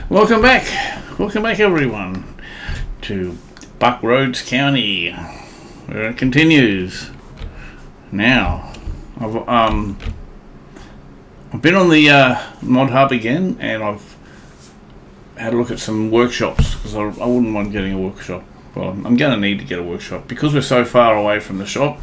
Welcome back everyone to Buck Roads County, where it continues. Now, I've been on the Mod Hub again, and I've had a look at some workshops, because I wouldn't mind getting a workshop. Well, I'm going to need to get a workshop, because we're so far away from the shop.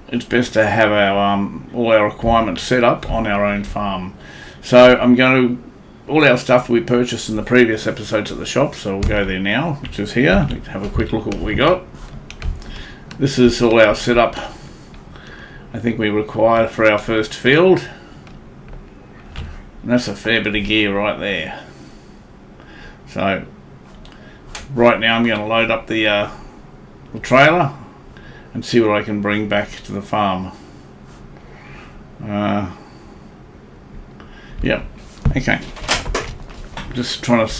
It's best to have our all our requirements set up on our own farm. So I'm going to all our stuff we purchased in the previous episodes at the shop, so we'll go there now, which is here. Have a quick look at what we got. This is all our setup I think we require for our first field. And that's a fair bit of gear right there. So right now I'm going to load up the trailer and see what I can bring back to the farm. Yep, okay. Just trying to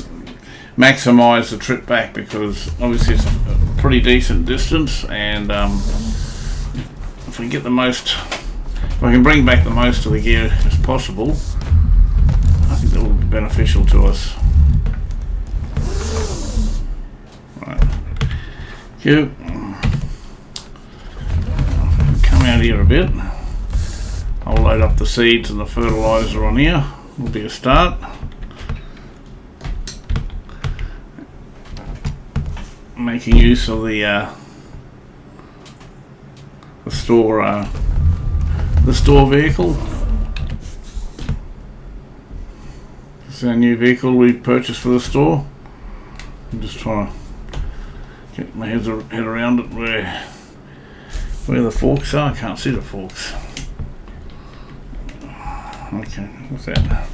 maximise the trip back, because obviously it's a pretty decent distance, and if we get the most, if I can bring back the most of the gear as possible, I think that will be beneficial to us. Right, good. Come out here a bit. I'll load up the seeds and the fertiliser on here. Will be a start. Making use of the store vehicle. This is our new vehicle we purchased for the store. I'm just trying to get my head around it where the forks are. I can't see the forks. Okay, what's that?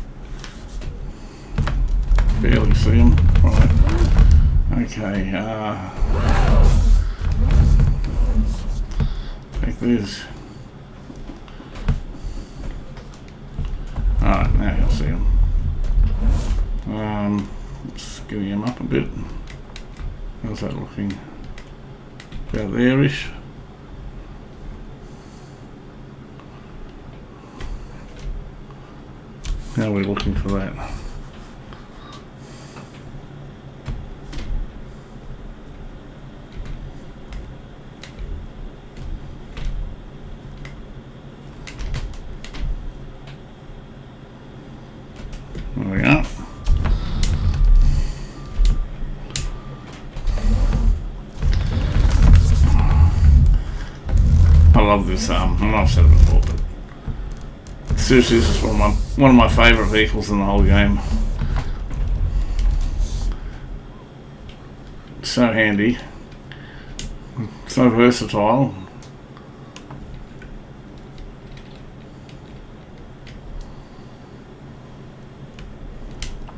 Barely see them. Right. Okay, take these. Alright, now you'll see them. Let's give him up a bit. How's that looking? About there-ish. How are we looking for that? There we are. I love this I've said it before, but seriously, this is one of my favourite vehicles in the whole game. So handy, so versatile.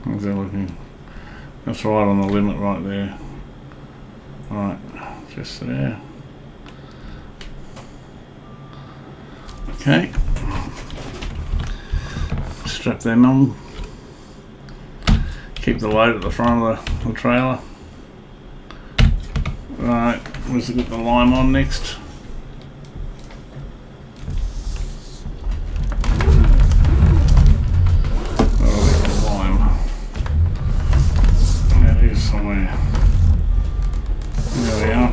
How's that looking? That's right on the limit right there. Right, just there. Okay. Strap them on. Keep the load at the front of the trailer. Right, let's get the lime on next. Somewhere. There we are.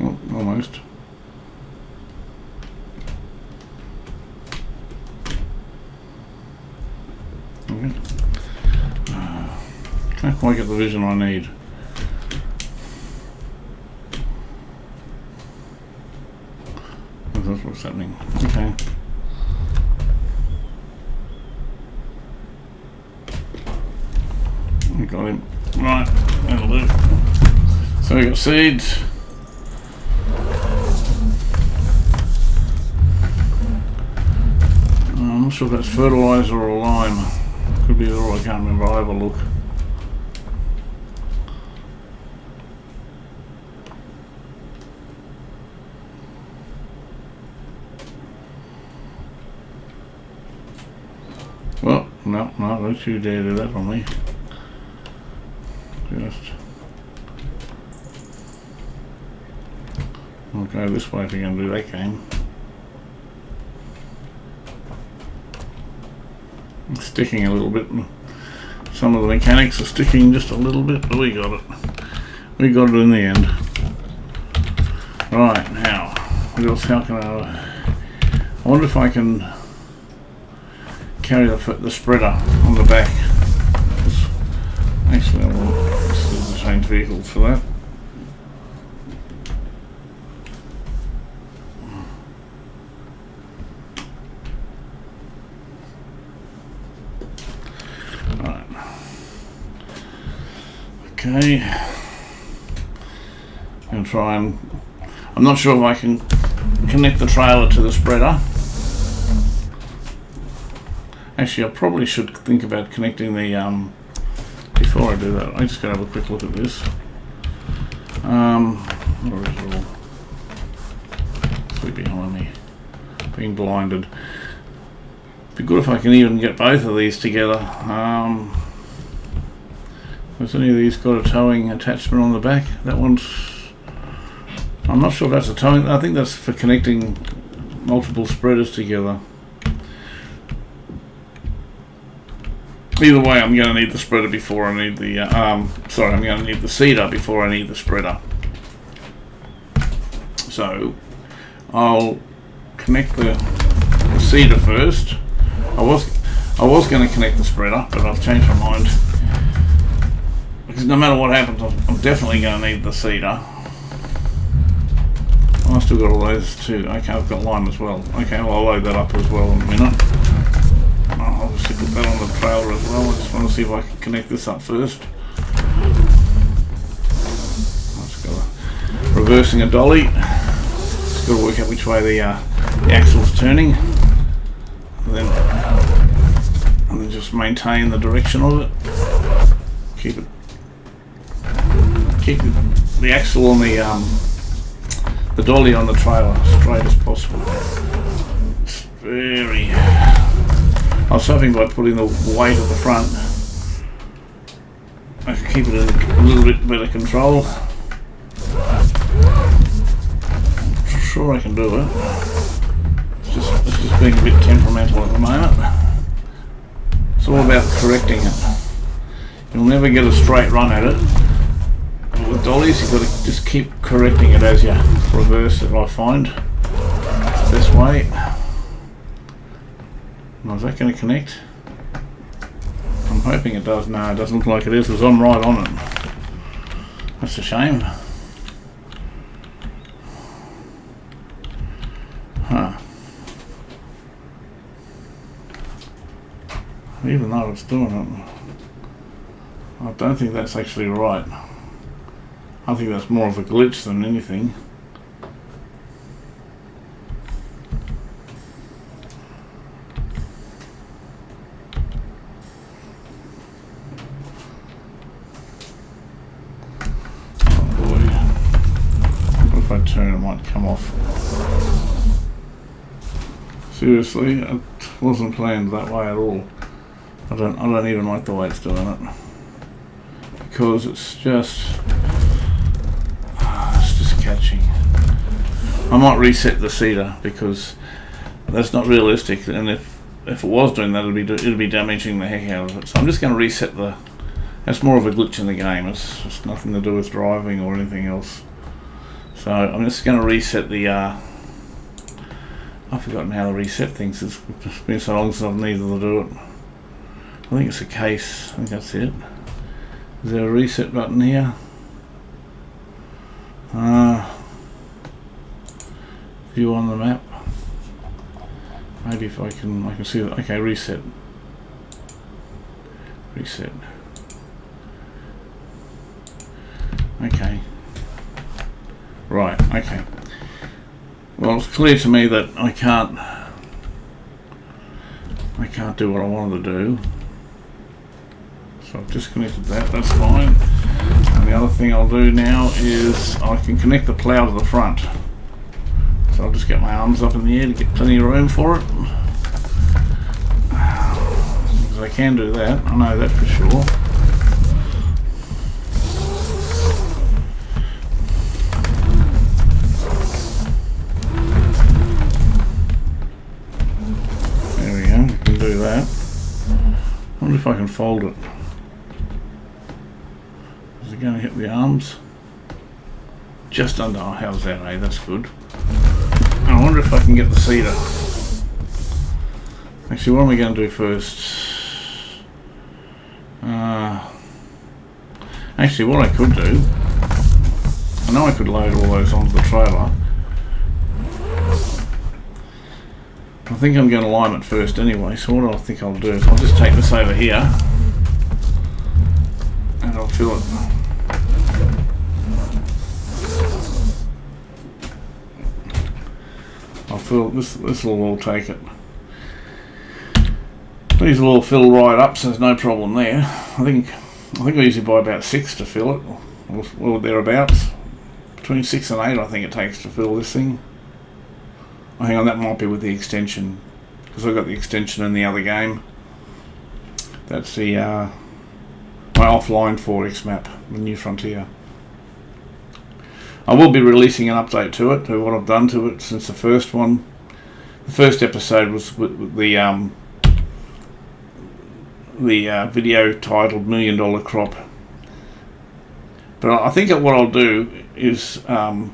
Oh, almost. Can't quite get the vision I need. That's what's happening. Okay. I got him. Right, that'll do. So we got seeds. I'm not sure if that's fertiliser or lime. Could be either, I can't remember. I'll have a look. Well, no, don't you dare do that on me. Just... I'll go this way if you're going to do that game. It's sticking a little bit. Some of the mechanics are sticking just a little bit, but we got it. We got it in the end. Right, now, what else? How can I wonder if I can carry the spreader on the back. Actually, I will change vehicles for that. Right. Okay. I'm going to try and... I'm not sure if I can connect the trailer to the spreader. Actually, I probably should think about connecting the, before I do that, I just gotta have a quick look at this. Where is it all? It's behind me. Being blinded. Be good if I can even get both of these together. Has any of these got a towing attachment on the back? That one's... I'm not sure if that's a towing... I think that's for connecting multiple spreaders together. Either way, I'm going to need the spreader before I need the... I'm going to need the seeder before I need the spreader. So, I'll connect the seeder first. I was going to connect the spreader, but I've changed my mind. Because no matter what happens, I'm definitely going to need the seeder. I've still got all those too. Okay, I've got lime as well. Okay, well, I'll load that up as well in a minute. I'll obviously put that on the trailer as well. I just want to see if I can connect this up first. Just got reversing a dolly. Just got to work out which way the axle's turning, and then just maintain the direction of it. Keep the axle on the dolly on the trailer straight as possible. It's very... I was hoping by putting the weight at the front I could keep it in a little bit better control. I'm sure I can do it. It's just being a bit temperamental at the moment. It's all about correcting it. You'll never get a straight run at it. With dollies, you've got to just keep correcting it as you reverse it, I find. It's the best way. Now, is that going to connect? I'm hoping it does. No, it doesn't look like it is, because I'm right on it. That's a shame. Huh. Even though it's doing it, I don't think that's actually right. I think that's more of a glitch than anything. Oh boy. What if I turn, it might come off. Seriously, it wasn't planned that way at all. I don't even like the way it's doing it. Because it's just catching. I might reset the seeder because that's not realistic, and if it was doing that, it'd be damaging the heck out of it. So I'm just going to reset the... That's more of a glitch in the game. It's just nothing to do with driving or anything else. So I'm just going to reset the... I've forgotten how to reset things. It's been so long since I've needed to do it. I think it's a case. I think that's it. Is there a reset button here? View on the map. Maybe if I can see that. Okay, reset. Reset. Okay. Right, okay. Well, it's clear to me that I can't do what I wanted to do. So I've disconnected that, that's fine. And the other thing I'll do now is I can connect the plough to the front. So I'll just get my arms up in the air to get plenty of room for it. because I can do that. I know that for sure. There we go, I can do that. I wonder if I can fold it. Is it going to hit the arms? Just under. Oh, how's that, eh? That's good. And I wonder if I can get the cedar. Actually, what am I going to do first? Actually, what I could do, I know I could load all those onto the trailer. I think I'm going to lime it first anyway, so what I think I'll do is I'll just take this over here and I'll fill it. I'll fill this will all take it. These will all fill right up, so there's no problem there. I think I usually buy about 6 to fill it, or thereabouts. Between 6 and 8 I think it takes to fill this thing. Oh, hang on, that might be with the extension, because I've got the extension in the other game. That's the my offline 4X map, the New Frontier. I will be releasing an update to it, to what I've done to it since the first one. The first episode was with the video titled $1 Million Crop. But I think what I'll do is I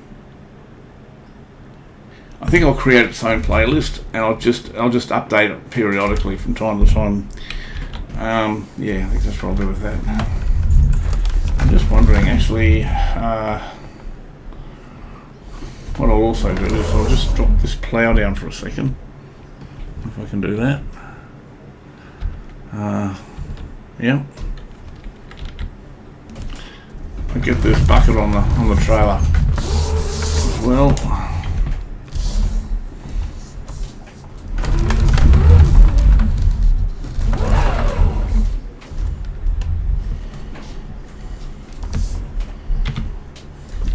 think I'll create its own playlist, and I'll just update it periodically from time to time. Yeah, I think that's probably with that. I'm just wondering, actually, what I'll also do is I'll just drop this plough down for a second, if I can do that. Yeah. I'll get this bucket on the trailer as well.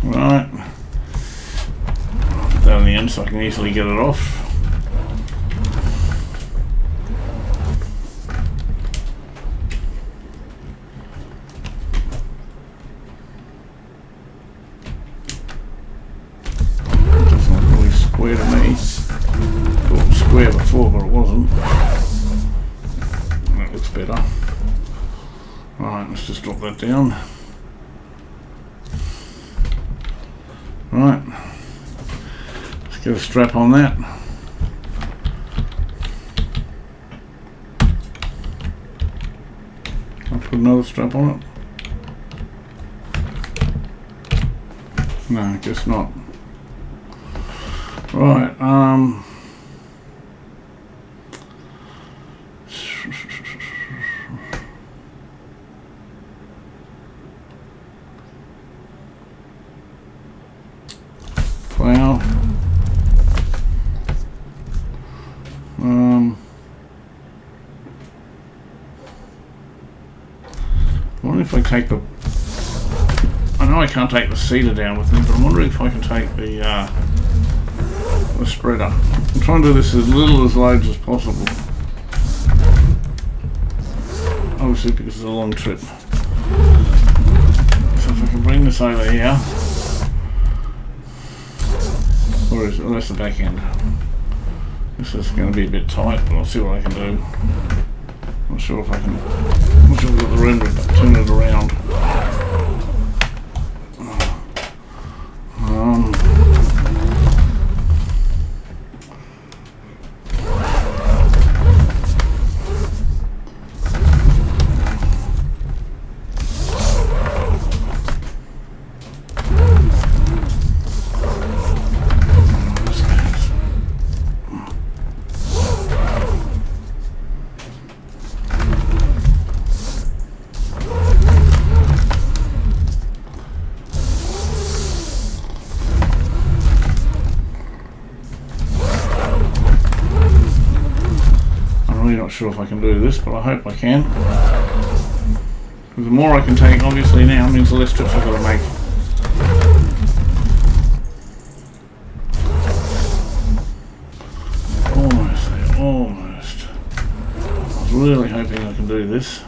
Right. Put that on the end so I can easily get it off. Square to me. Thought it was square before, but it wasn't. That looks better. Right, let's just drop that down. Right, let's get a strap on that. I'll put another strap on it. No, I guess not. Right, plough. I wonder if I take the, I know I can't take the cedar down with me, but I'm wondering if I can take the spreader. I'm trying to do this as little as loads as possible. Obviously because it's a long trip. So if I can bring this over here. Or is it? Oh, that's the back end. This is going to be a bit tight, but I'll see what I can do. Not sure if I can. I'm not sure I've got the room to turn it around. Not sure if I can do this, but I hope I can. Because the more I can take, obviously now, means the less trips I've got to make. Almost there, almost. I was really hoping I can do this.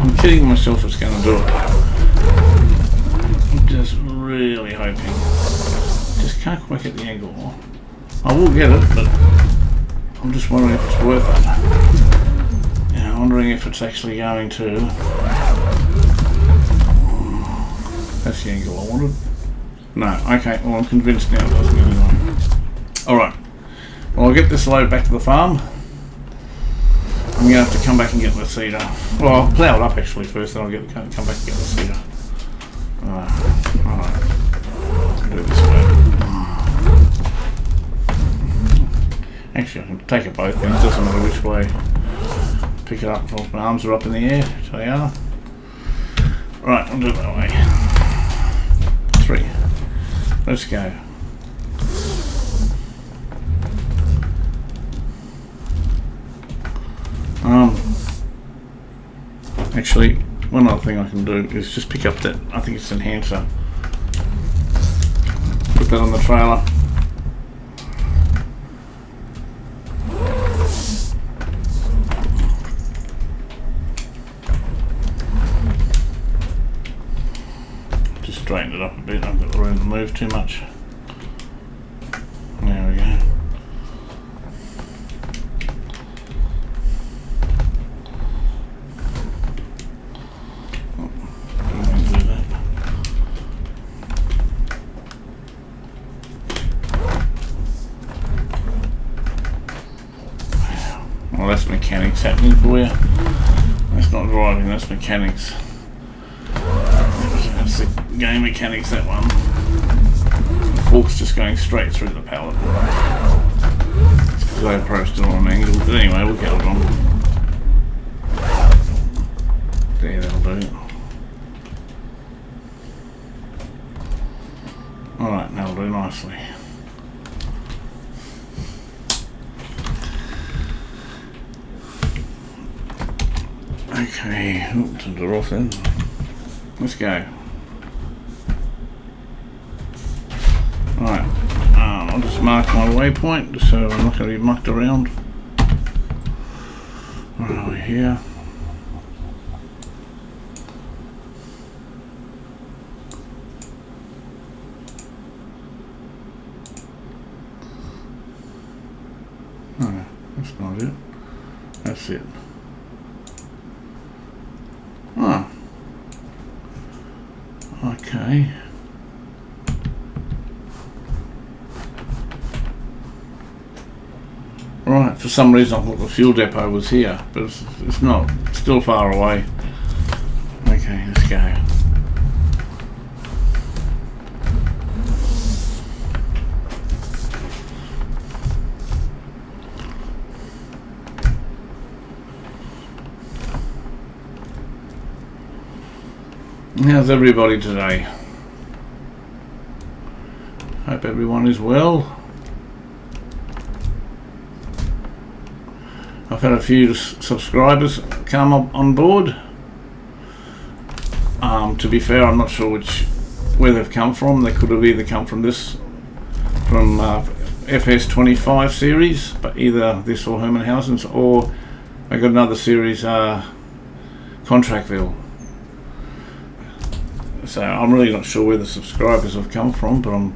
I'm kidding myself it's going to do it. I'm just really hoping. Just can't quite get the angle. I will get it, but I'm just wondering if it's worth it. Yeah, I'm wondering if it's actually going to. That's the angle I wanted. No, okay, well I'm convinced now it doesn't anyway. Alright, well I'll get this load back to the farm. I'm going to have to come back and get the seeder. Well, I'll plough it up actually first, then I'll come back and get the seeder. Alright, do it this way. Actually, I can take it both ends, doesn't matter which way. Pick it up, my arms are up in the air, so they are. Right, I'll do it that way. 3. Let's go. Actually, one other thing I can do is just pick up that, I think it's enhancer. Put that on the trailer. Just straighten it up a bit, I've got the room to move too much. There we go. Well, that's mechanics happening for you. That's not driving, that's mechanics. That's the game mechanics, that one. The fork's just going straight through the pallet. It's because I approached it on an angle, but anyway, we'll get it on. There, that'll do it. Alright, that'll do nicely. Okay, turn it off then. Let's go. Alright, I'll just mark my waypoint just so I'm not going to be mucked around. Where are we here? No, that's not it. That's it. Oh. Okay. Right, for some reason I thought the fuel depot was here, but it's not. It's still far away. Okay, let's go. How's everybody today? Hope everyone is well. I've had a few subscribers come up on board. To be fair, I'm not sure where they've come from. They could have either come from FS25 series, but either this or Hermanhausen's, or I got another series, Contractville. So I'm really not sure where the subscribers have come from, but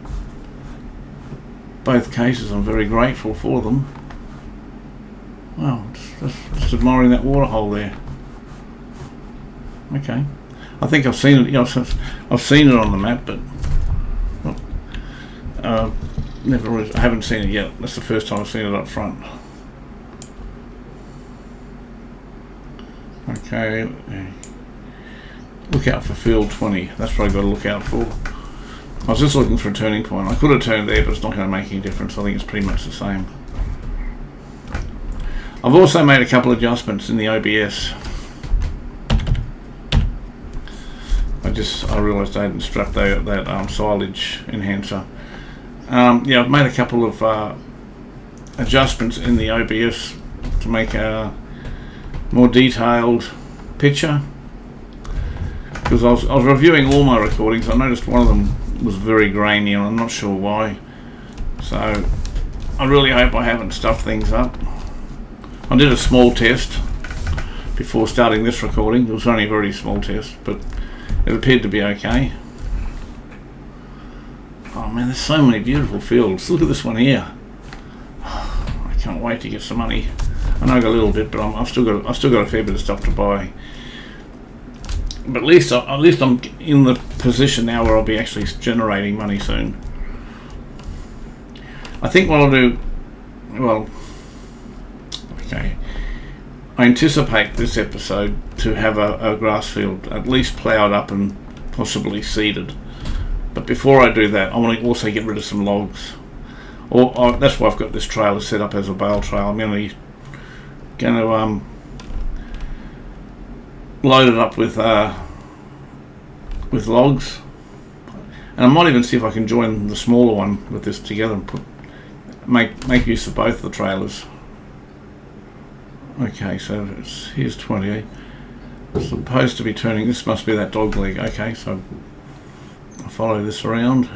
both cases I'm very grateful for them. Wow, just admiring that water hole there. Okay, I think I've seen it. You know, I've seen it on the map, but never really, I haven't seen it yet. That's the first time I've seen it up front. Okay. Look out for field 20. That's what I've got to look out for. I was just looking for a turning point. I could have turned there, but it's not going to make any difference. I think it's pretty much the same. I've also made a couple of adjustments in the OBS. I realised I hadn't strapped that silage enhancer. Yeah, I've made a couple of adjustments in the OBS to make a more detailed picture, because I was reviewing all my recordings. I noticed one of them was very grainy and I'm not sure why, so I really hope I haven't stuffed things up. I did a small test before starting this recording. It was only a very small test, but it appeared to be okay. Oh man, there's so many beautiful fields. Look at this one here. I can't wait to get some money. I know I got a little bit, but I've still got a fair bit of stuff to buy. But at least I'm in the position now where I'll be actually generating money soon. I think what I'll do, well, okay, I anticipate this episode to have a grass field at least ploughed up and possibly seeded. But before I do that, I want to also get rid of some logs. That's why I've got this trailer set up as a bale trail. I'm going to load it up with logs, and I might even see if I can join the smaller one with this together and make use of both the trailers. Okay, so here's 20. It's supposed to be turning. This must be that dog leg. Okay, so I'll follow this around.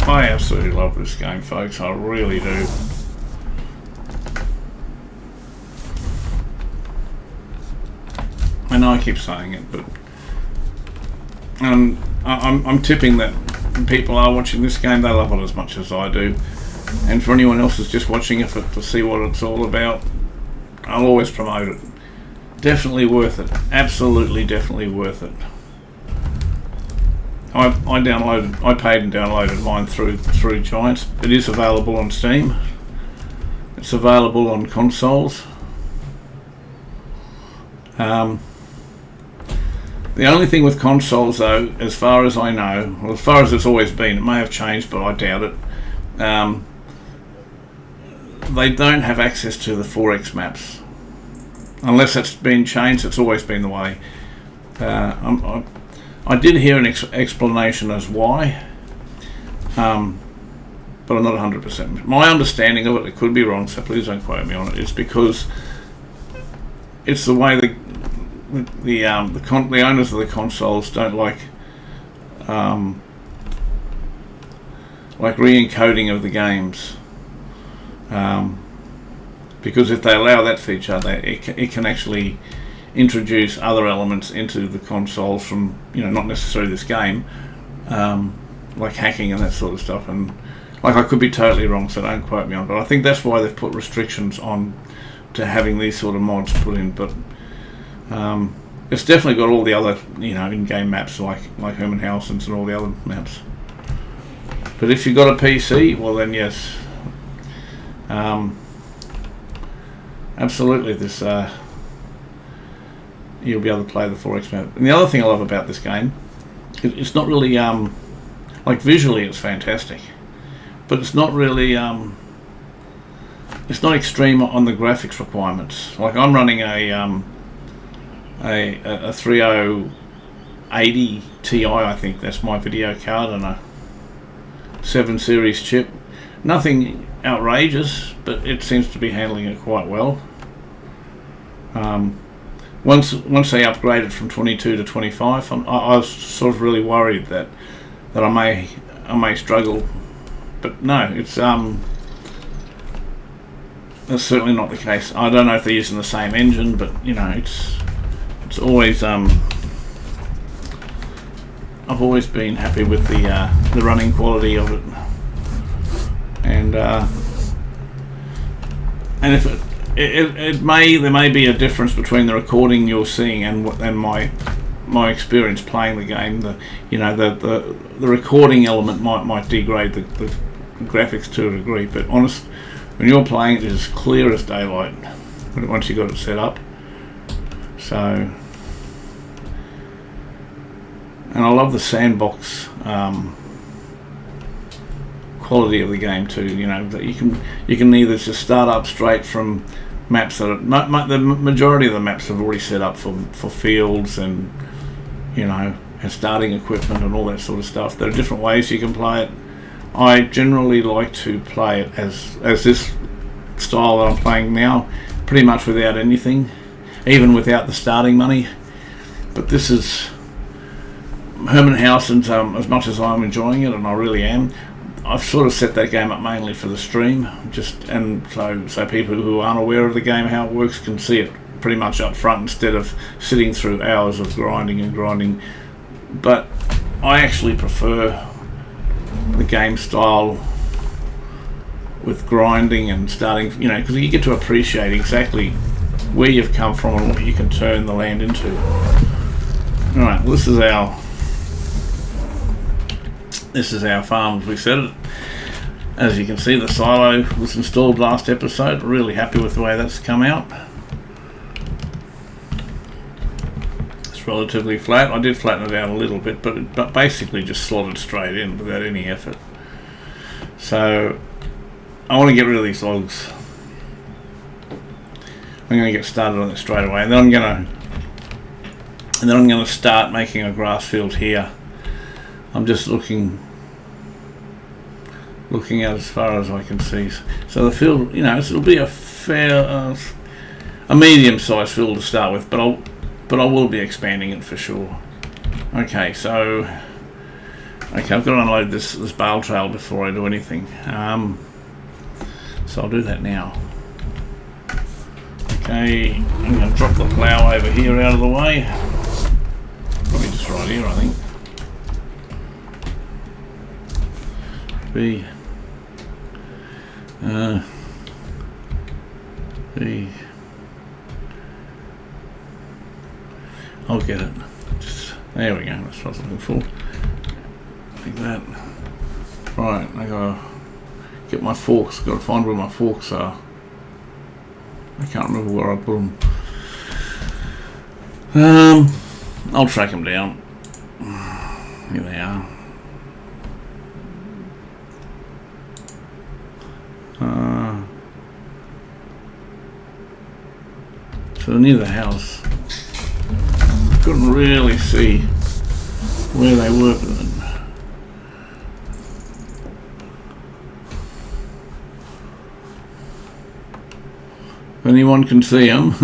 I absolutely love this game, folks. I really do. I know I keep saying it, but I'm tipping that people are watching this game. They love it as much as I do. And for anyone else who's just watching it to see what it's all about, I'll always promote it. Definitely worth it. Absolutely, definitely worth it. I paid and downloaded mine through Giants. It is available on Steam. It's available on consoles. The only thing with consoles, though, as far as I know, well, as far as it's always been, it may have changed, but I doubt it. They don't have access to the 4X maps. Unless it's been changed, it's always been the way. I did hear an explanation as why, but I'm not 100%. My understanding of it could be wrong, so please don't quote me on it. It's because it's the way the owners of the consoles don't like re-encoding of the games, because if they allow that feature, it can actually introduce other elements into the consoles from, not necessarily this game, like hacking and that sort of stuff. And I could be totally wrong, so don't quote me on it, but I think that's why they've put restrictions on to having these sort of mods put in. But it's definitely got all the other in-game maps like Hermanhausen's and all the other maps. But if you've got a PC, well then yes, absolutely, this you'll be able to play the 4X map. And the other thing I love about this game, it's not really visually it's fantastic, but it's not really it's not extreme on the graphics requirements. Like I'm running a 3080 Ti, I think that's my video card, and a 7 series chip. Nothing outrageous, but it seems to be handling it quite well. Once they upgraded from 22 to 25, I was sort of really worried that I may struggle, but no, it's that's certainly not the case. I don't know if they're using the same engine, but it's always I've always been happy with the running quality of it, and if there may be a difference between the recording you're seeing and my experience playing the game. The recording element might degrade the graphics to a degree, but honest, when you're playing it is as clear as daylight once you got it set up. So, and I love the sandbox quality of the game too. That you can either just start up straight from maps that are, the majority of the maps have already set up for fields and, you know, and starting equipment and all that sort of stuff. There are different ways you can play it. I generally like to play it as this style that I'm playing now, pretty much without anything, even without the starting money. But this is Herman House, and as much as I'm enjoying it, and I really am, I've sort of set that game up mainly for the stream, so people who aren't aware of the game, how it works, can see it pretty much up front instead of sitting through hours of grinding. But I actually prefer the game style with grinding and starting, you know, because you get to appreciate exactly where you've come from and what you can turn the land into. Alright, well, this is our farm as we said it. As you can see, the silo was installed last episode. Really happy with the way that's come out. It's relatively flat. I did flatten it out a little bit, but basically just slotted straight in without any effort. So I want to get rid of these logs. I'm going to get started on it straight away, and then I'm going to start making a grass field here. I'm just looking out as far as I can see. So the field, you know, it'll be a medium-sized field to start with, but I will be expanding it for sure. Okay, so I've got to unload this bale trail before I do anything. So I'll do that now. Okay, I'm going to drop the plough over here out of the way. Probably just right here, I think. I'll get it. There we go. That's what I was looking for. Like that. Right, I gotta get my forks. Gotta find where my forks are. I can't remember where I put them. I'll track them down. Here they are. So near the house. Couldn't really see where they were. If anyone can see them,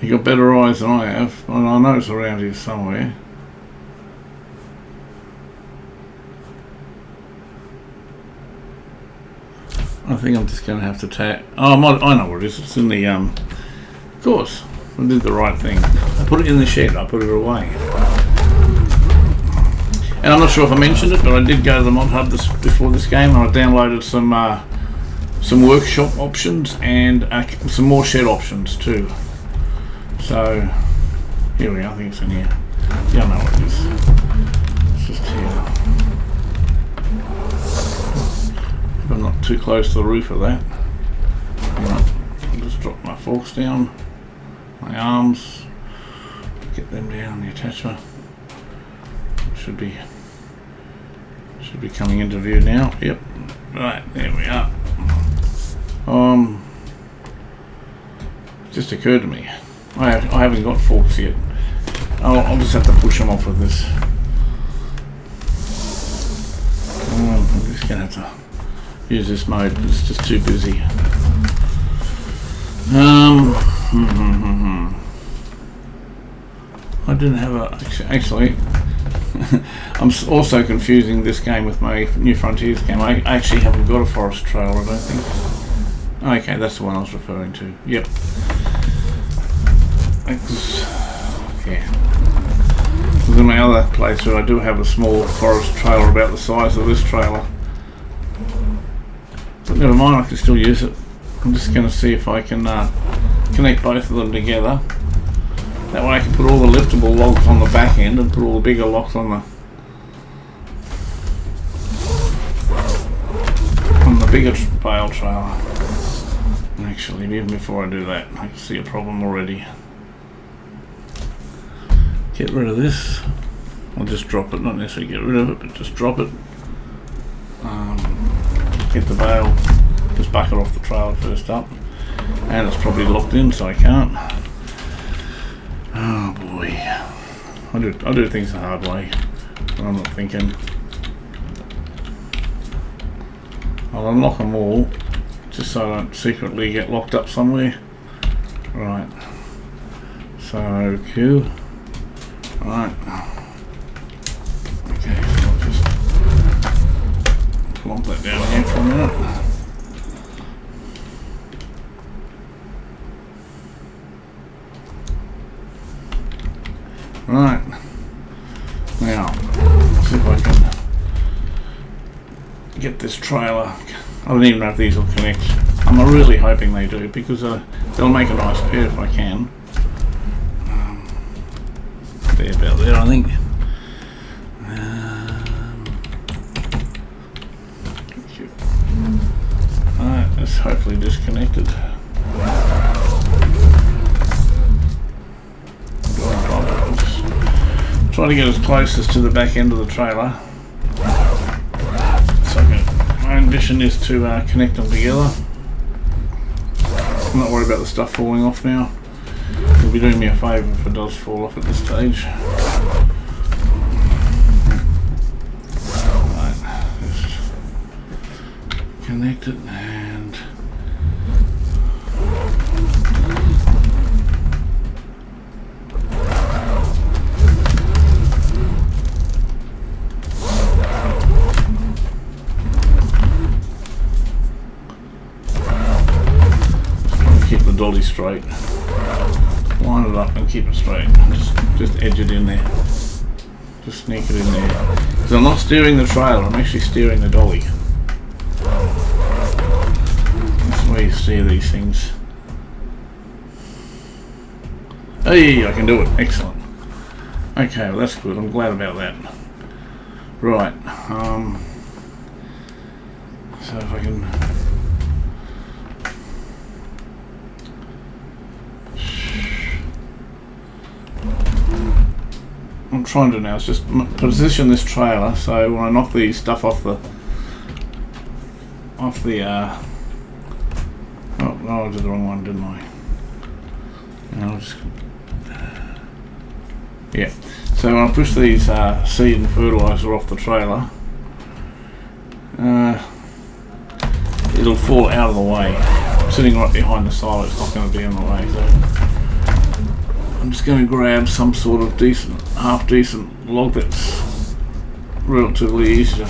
you got better eyes than I have. And I know it's around here somewhere. I think I'm just going to have to tap. Oh, I know what it is. It's in the Of course, I did the right thing. I put it in the shed. I put it away. And I'm not sure if I mentioned it, but I did go to the Mod Hub before this game, and I downloaded some workshop options and some more shed options too. So here we are. I think it's in here. Yeah, I know what it is. It's just here. I'm not too close to the roof of that. Right, I'll just drop my forks down, my arms, get them down, the attachment. Should be coming into view now. Yep. Right, there we are. Just occurred to me, I haven't got forks yet. I'll just have to push them off with this. I'm just gonna have to use this mode because it's just too busy. I didn't have a actually. I'm also confusing this game with my New Frontiers game. I actually haven't got a forest trail, I don't think. Okay, that's the one I was referring to. Yep. Yeah. Because in my other playthrough, I do have a small forest trailer about the size of this trailer. But never mind, I can still use it. I'm just going to see if I can connect both of them together. That way I can put all the liftable logs on the back end and put all the bigger logs on the bigger bale trailer. Actually, even before I do that, I can see a problem already. Get rid of this. I'll just drop it, not necessarily get rid of it, but just drop it. Get the bale, just bucket off the trailer first up. And it's probably locked in, so I can't. Oh boy. I do things the hard way when I'm not thinking. I'll unlock them all, just so I don't secretly get locked up somewhere. Right. So, Q. Right. Okay, so I'll just plonk that down here for a minute. Right. Now, let's see if I can get this trailer. I don't even know if these will connect. I'm really hoping they do, because they'll make a nice pair if I can. They're about there, I think. Alright, that's hopefully disconnected. Try to get as close as to the back end of the trailer. So my ambition is to connect them together. I'm not worried about the stuff falling off now. It'll be doing me a favour if it does fall off at this stage. Right, just connect it and keep the dolly straight. Line it up and keep it straight. Just edge it in there. Just sneak it in there. Because I'm not steering the trailer, I'm actually steering the dolly. That's the way you steer these things. Hey, I can do it. Excellent. Okay, well that's good. I'm glad about that. Right. So if I can... I'm trying to now is just position this trailer so when I knock the stuff off the oh no, I did the wrong one, didn't I? And I'll just, yeah, so when I push these seed and fertilizer off the trailer, it'll fall out of the way. Sitting right behind the silo, it's not going to be in the way, so I'm just going to grab some sort of decent, half decent log that's relatively easier.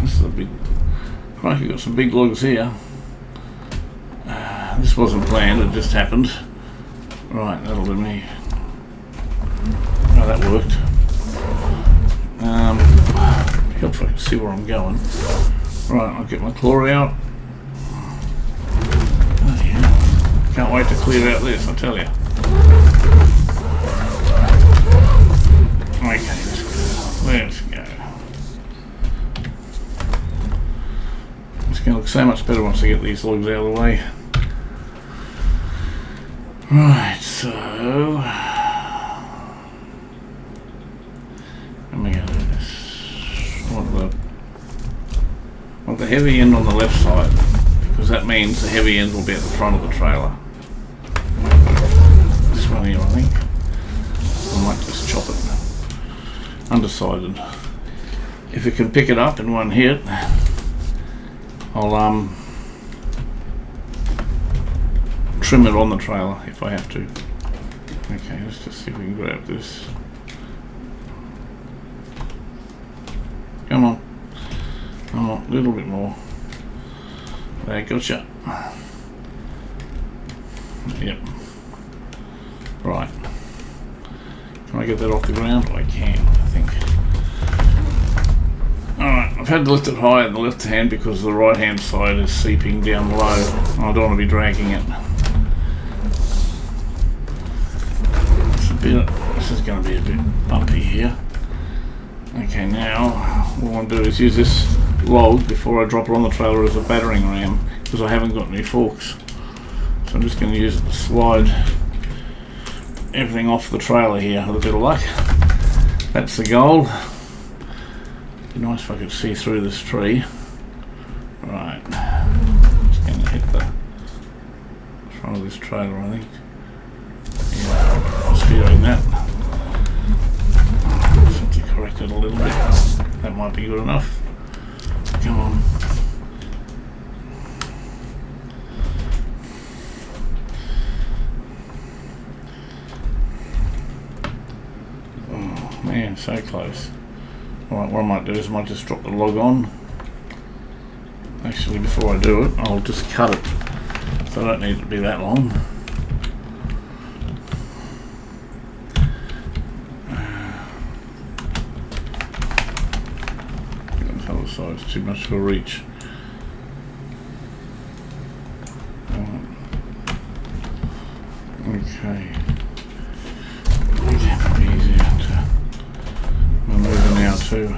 This is a big, crikey, got some big logs here. This wasn't planned, it just happened. Right, that'll do me. Oh, that worked. Help if I can see where I'm going. Right, I'll get my claw out. Can't wait to clear out this, I tell you. Okay, let's go. It's going to look so much better once I get these logs out of the way. Right, so... Let me go do this. I want the heavy end on the left side, because that means the heavy end will be at the front of the trailer. This one here, I think. I might just chop it. Undecided. If it can pick it up in one hit, I'll trim it on the trailer if I have to. Okay, let's just see if we can grab this. Come on. Come on, a little bit more. There, gotcha. Yep. Right. Can I get that off the ground? I can, I think. Alright, I've had to lift it high in the left hand because the right hand side is seeping down low. I don't want to be dragging it. This is going to be a bit bumpy here. Okay, now what I want to do is use this log before I drop it on the trailer as a battering ram, because I haven't got any forks. So I'm just going to use it to slide everything off the trailer here with a bit of luck. That's the goal. Be nice if I could see through this tree. Right. trailer, I think. Yeah, I was feeling that. Just have to correct it a little bit. That might be good enough. Come on. Oh man, so close. Alright, what I might do is I might just drop the log on. Actually, before I do it, I'll just cut it. So I don't need it to be that long. This other side's too much for reach. Okay. Probably easier to maneuver now too.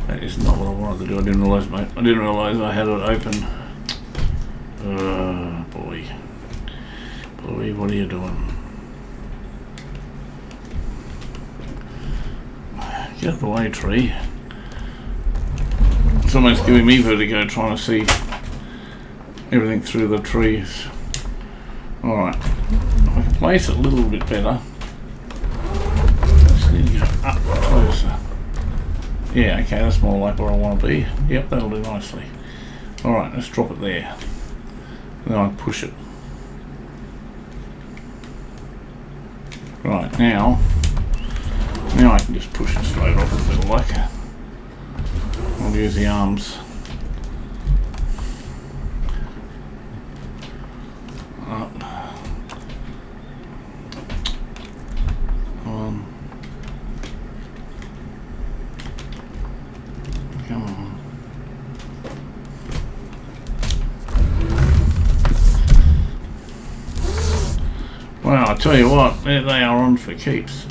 That is not what I wanted to do. I didn't realise I had it open. Boy. Boy, what are you doing? Get out of the way, tree. It's almost giving me vertigo trying to see everything through the trees. Alright. If I can place it a little bit better. Just need to go up closer. Yeah, okay, that's more like where I want to be. Yep, that'll do nicely. Alright, let's drop it there. And then I push it. Right, now I can just push it straight off a bit like. I'll use the arms. Up. Come on. Well, I tell you what, there they are on for keeps.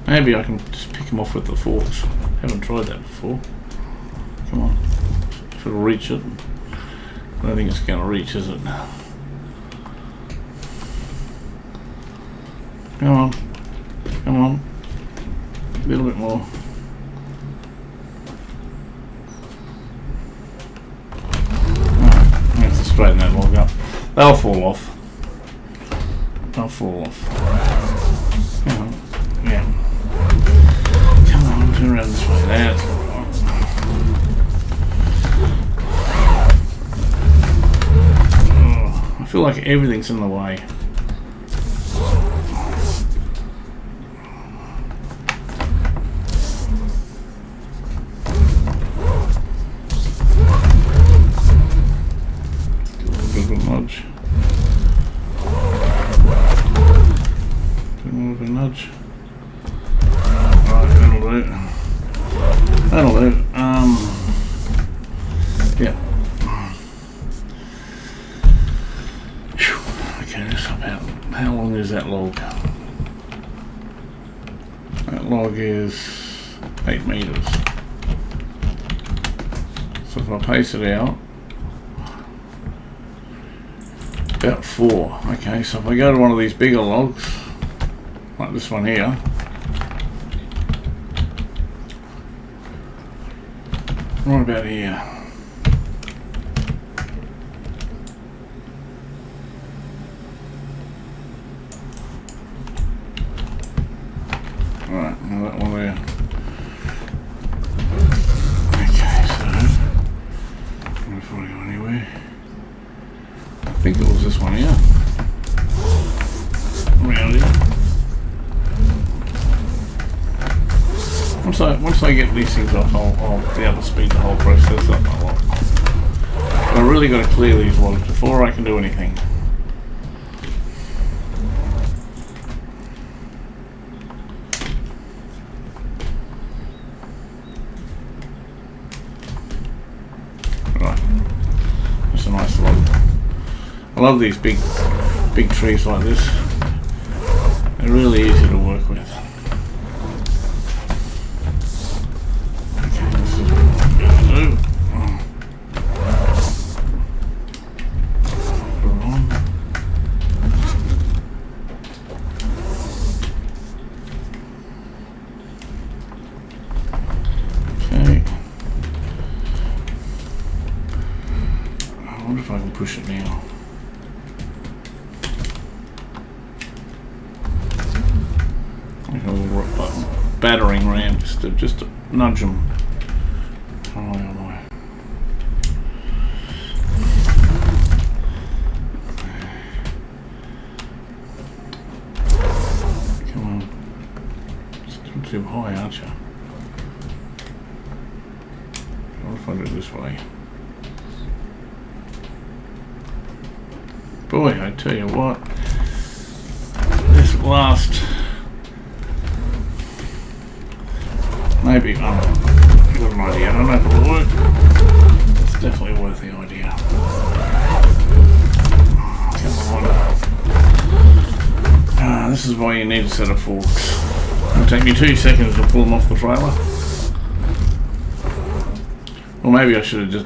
Maybe I can just pick them off with the forks. Haven't tried that before. Come on. If it'll reach it. I don't think it's going to reach, is it? Come on. Come on. A little bit more. I have to straighten that log up. They'll fall off. They'll fall off. Come on. Yeah. Come on, turn around this way. That's all right. Oh, I feel like everything's in the way. Nudge. More of a nudge. Right, that'll do. That'll do. Yeah. Okay, that's about. How long is that log? That log is 8 meters. So if I pace it out. About 4. Okay, so if I go to one of these bigger logs, like this one here, right about here. Right, now that one there. Okay, so before I go anywhere. I think it was this one here. Around here. Once I get these things off, I'll be able to speed the whole process up a lot. But I really got to clear these logs before I can do anything. Right. That's a nice log. I love these big trees like this. They're really easy to work with. Okay, this is what I'm going to do. Put it on. Okay. I wonder if I can push push it now. Like a little battering ram, just to nudge them. Oh, my. Come on. Still too high, aren't you? What if I do it this way? Boy, I tell you what, this last, maybe, I've got an idea, I don't know if it'll work. It's definitely worth the idea. Come on. This is why you need a set of forks. It'll take me 2 seconds to pull them off the trailer. Or maybe I should have just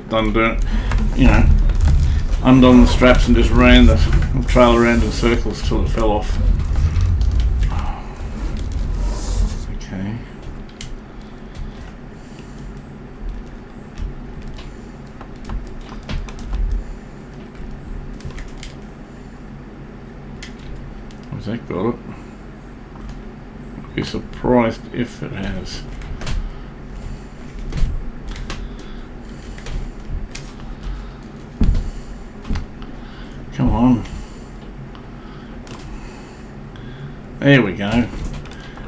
undone the straps and just ran the trailer around in circles till it fell off. Okay. Has that got it? I'd be surprised if it has. Come on. There we go.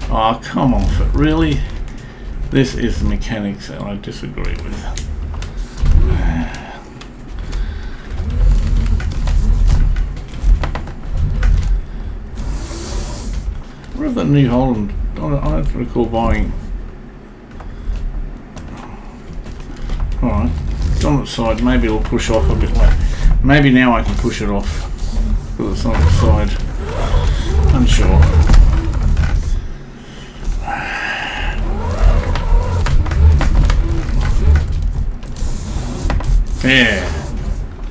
Oh, come off it. Really? This is the mechanics that I disagree with. What if that New Holland? I don't recall buying. Alright. It's on its side. Maybe it'll push off a bit later. Maybe now I can push it off because it's on the side. Unsure. Yeah.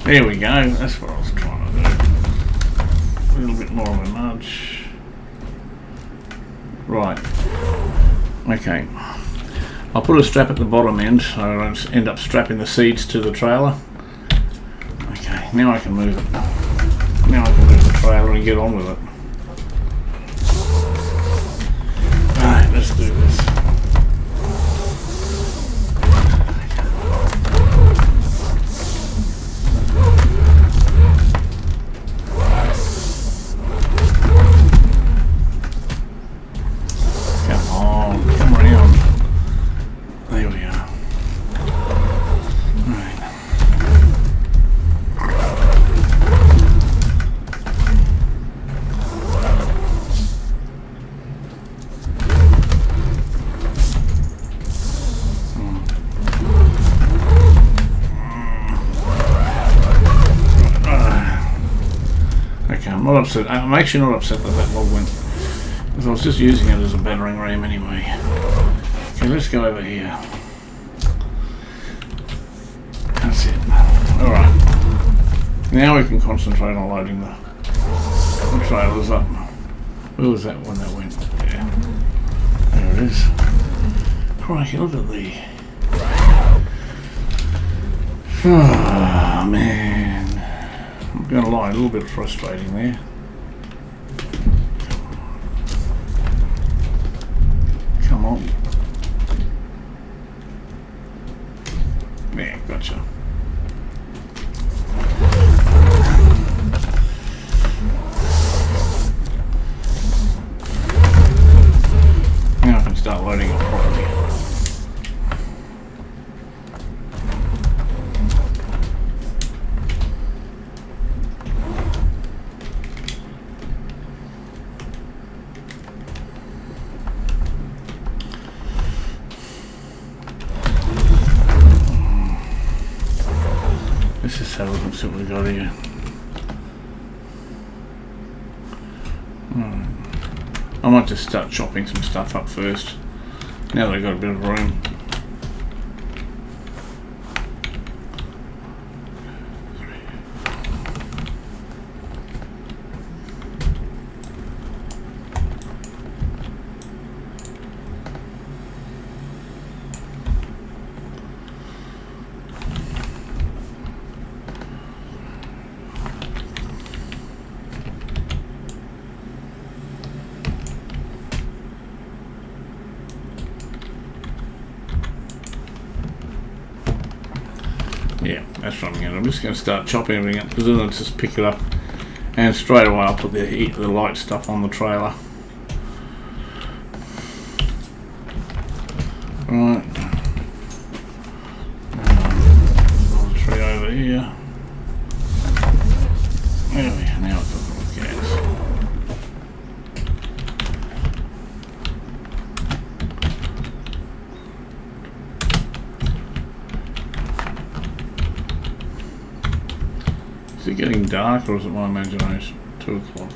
There we go. That's what I was trying to do. A little bit more of a nudge. Right. Okay. I'll put a strap at the bottom end so I don't end up strapping the seats to the trailer. Now I can move it. Now I can move the trailer and get on with it. Alright, let's do this. Come on, come around. There we are. I'm not upset. I'm actually not upset that that log went, because I was just using it as a battering ram anyway. Okay, let's go over here. That's it. Alright. Now we can concentrate on loading the trailers up. Where was that one that went? Yeah. There it is. Crikey, look at the... Oh, man. I'm going to lie, a little bit frustrating there. Come on. Yeah, gotcha. Now I can start loading it properly. Let's just have a look and see what we got here. I might just start chopping some stuff up first, now that I've got a bit of room. from it. I'm just going to start chopping everything up because then I'll just pick it up and straight away I'll put the light stuff on the trailer. Right. Another tree over here. There we are. Now it's got the gas. Is it getting dark or is it my imagination? 2 o'clock.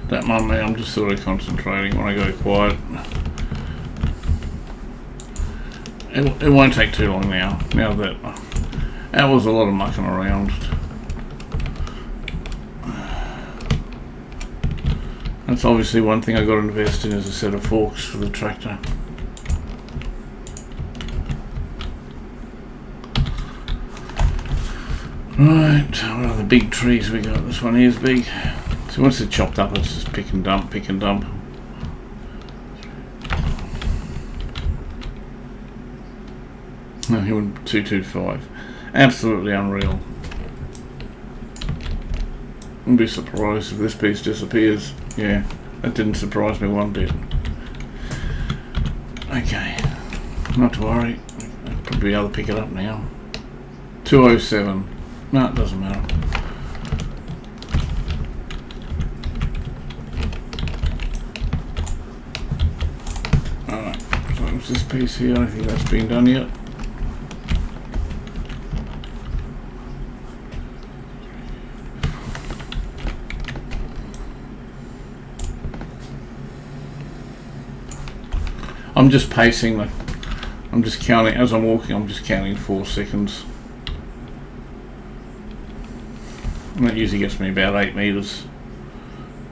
Don't mind me, I'm just sort of concentrating when I go quiet. It won't take too long now. Now that was a lot of mucking around. That's obviously one thing I got to invest in is a set of forks for the tractor. Right, what are the big trees we got? This one here's big. So once it's chopped up, it's just pick and dump, pick and dump. No, he went 225. Absolutely unreal. Wouldn't be surprised if this piece disappears. Yeah, that didn't surprise me one bit. Okay, not to worry. I'll probably be able to pick it up now. 207. No, it doesn't matter. Alright, so what's this piece here? I don't think that's been done yet. I'm just pacing I'm just counting as I'm walking. I'm just counting 4 seconds. And that usually gets me about 8 meters.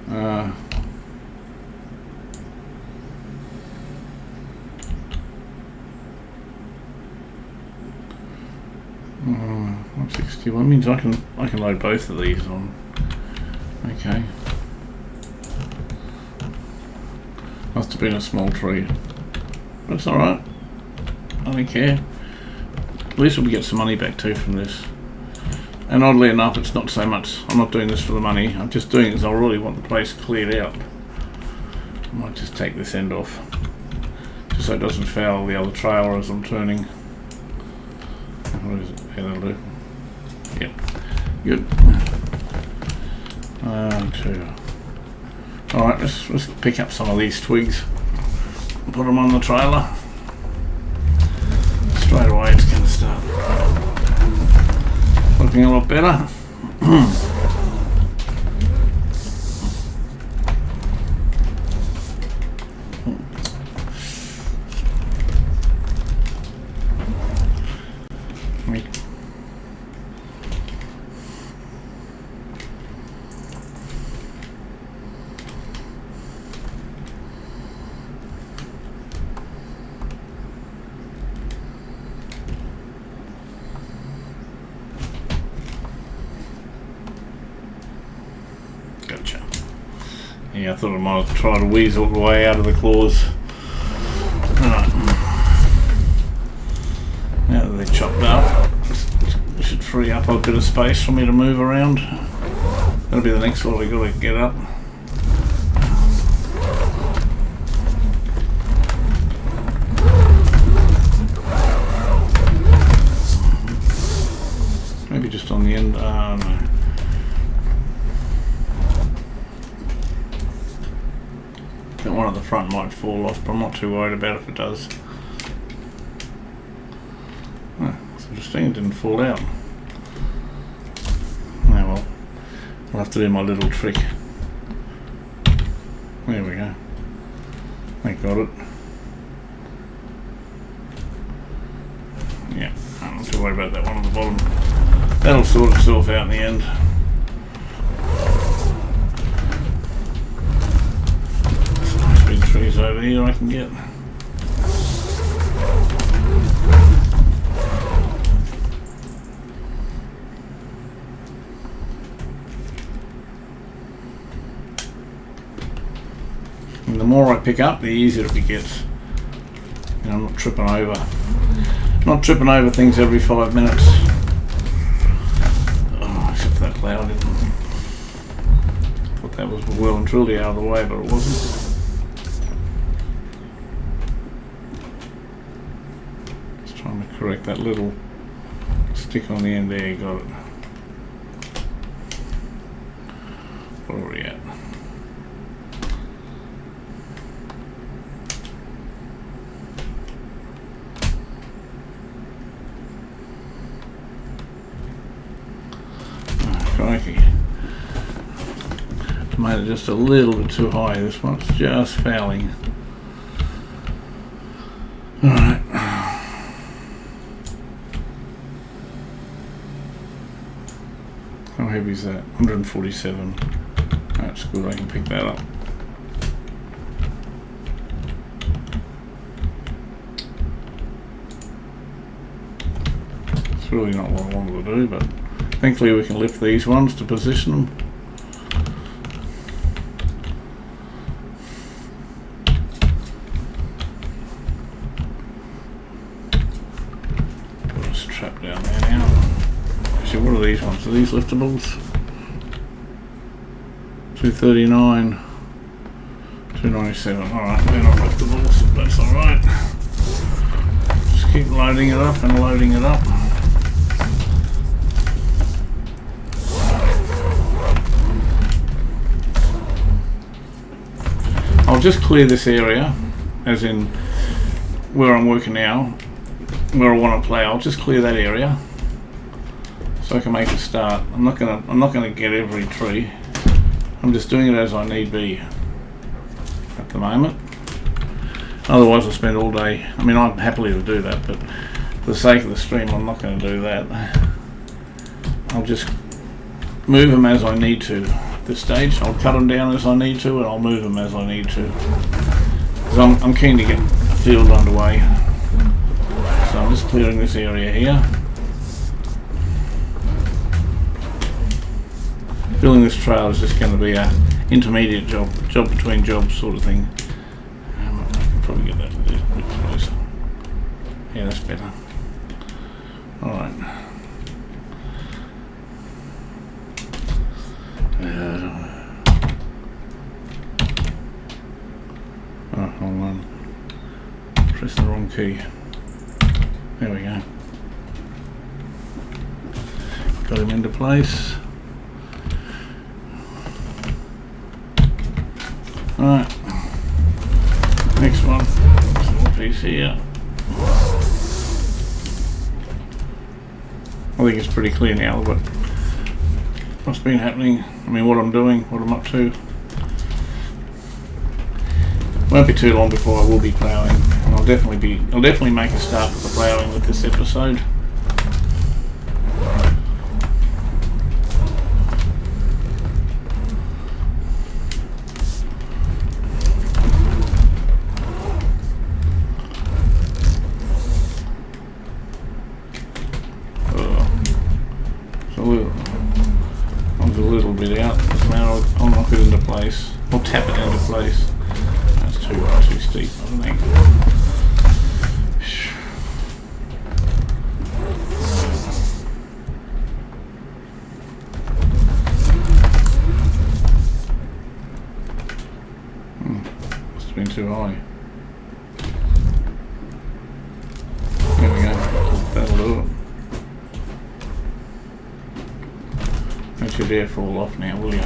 $161 means I can load both of these on. Okay. Must have been a small tree. That's alright. I don't care. At least we'll get some money back too from this. And oddly enough, it's not so much, I'm not doing this for the money, I'm just doing it because I really want the place cleared out. I might just take this end off, just so it doesn't foul the other trailer as I'm turning. What is it? Yeah, that'll do. Yep, good. 2. Alright, let's pick up some of these twigs and put them on the trailer. Straight away it's going to start looking a lot better. Gotcha. Yeah, I thought I might try to weasel the way out of the claws. Alright. Now that they're chopped up, it should free up a bit of space for me to move around. That'll be the next one we've got to get up. Maybe just on the end. No. That one at the front might fall off, but I'm not too worried about if it does. Oh, it's interesting, it didn't fall out. Oh well, I'll have to do my little trick. There we go. Like got it. Yeah, I don't have to worry about that one on the bottom. That'll sort itself out in the end. Some nice big trees over here I can get. And the more I pick up, the easier it gets. You know, I'm not tripping over things every 5 minutes. Oh, except for that plough didn't. Thought that was well and truly out of the way, but it wasn't. Just trying to correct that little stick on the end there. You got it. Where are we at? Crikey. Made it just a little bit too high. This one's just fouling. Alright. How heavy is that? 147. That's good, I can pick that up. It's really not what I wanted to do, but thankfully we can lift these ones to position them. Put a strap down there now. Actually, what are these ones? Are these liftables? 239, 297. Alright, they're not liftables, that's alright. Just keep loading it up and loading it up. I'll just clear this area, as in where I'm working now, where I want to plough. I'll just clear that area so I can make a start. I'm not gonna get every tree. I'm just doing it as I need be at the moment. Otherwise I'll spend all day. I mean, I'm happily to do that, but for the sake of the stream I'm not going to do that. I'll just move them as I need to at this stage. I'll cut them down as I need to, and I'll move them as I need to, because I'm keen to get a field underway. So I'm just clearing this area here. Filling this trail is just going to be a intermediate job between jobs sort of thing. I can probably get that a bit closer. Yeah, that's better. Alright. Oh, hold on. Press the wrong key. There we go. Got him into place. Alright, next one, small piece here. I think it's pretty clear now, but what's been happening, I mean what I'm doing, what I'm up to. Won't be too long before I will be ploughing, and I'll definitely make a start with the ploughing with this episode. A little bit out. Now I'll knock it into place. I'll tap it into place. That's too steep, I think. Must have been too high. There we go. That'll do it. Don't you dare fall off now, will you?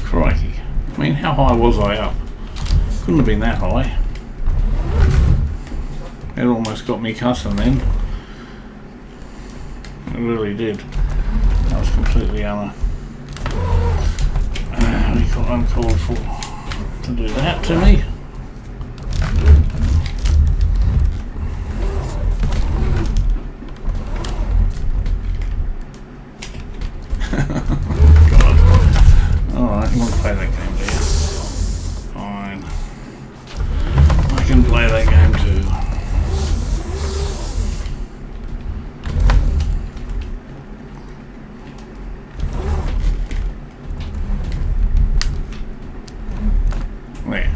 Crikey. I mean, how high was I up? Couldn't have been that high. It almost got me cussing then. It really did. I was completely uncalled for to do that to me. God. Alright, you want to play that game, do you? Fine. I can play that game too. There.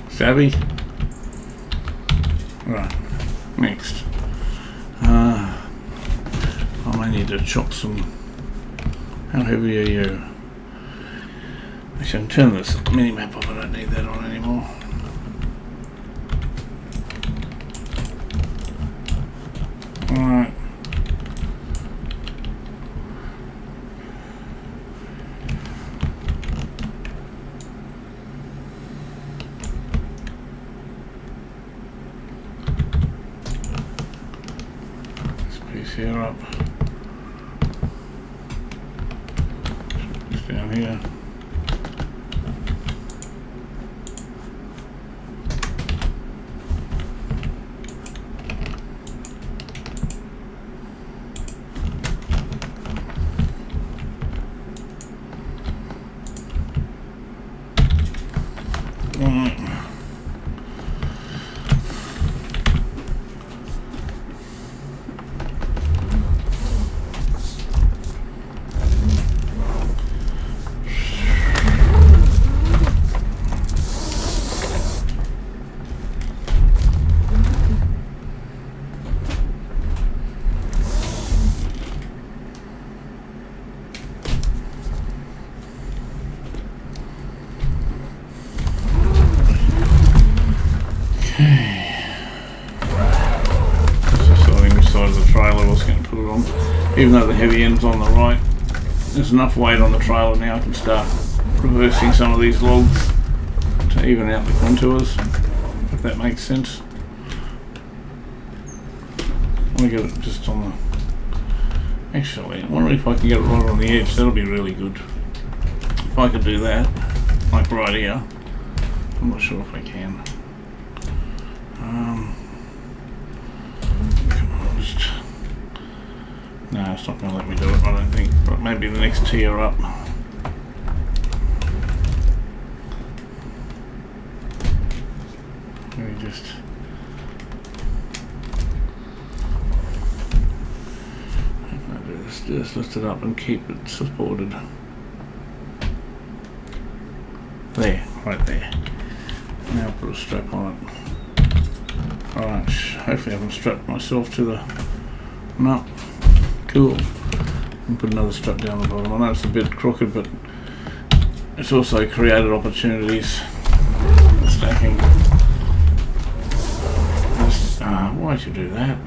Savvy? Right. Next. I may need to chop some. How heavy are you? Actually, I can turn this mini map off. I don't need that on anymore. Alright. This piece here up. Just down here. Even though the heavy end's on the right, there's enough weight on the trailer now I can start reversing some of these logs to even out the contours, if that makes sense. I want to get it just on the... Actually, I wonder if I can get it right on the edge. That'll be really good. If I could do that, like right here. I'm not sure if I can. Come on, just... No, it's not going to let me do it, I don't think. But maybe the next tier up. Maybe just lift it up and keep it supported. There, right there. Now put a strap on it. Alright, hopefully I can strap myself to the... No. Cool. And put another strap down the bottom. I know it's a bit crooked, but it's also created opportunities for stacking. Why'd you do that?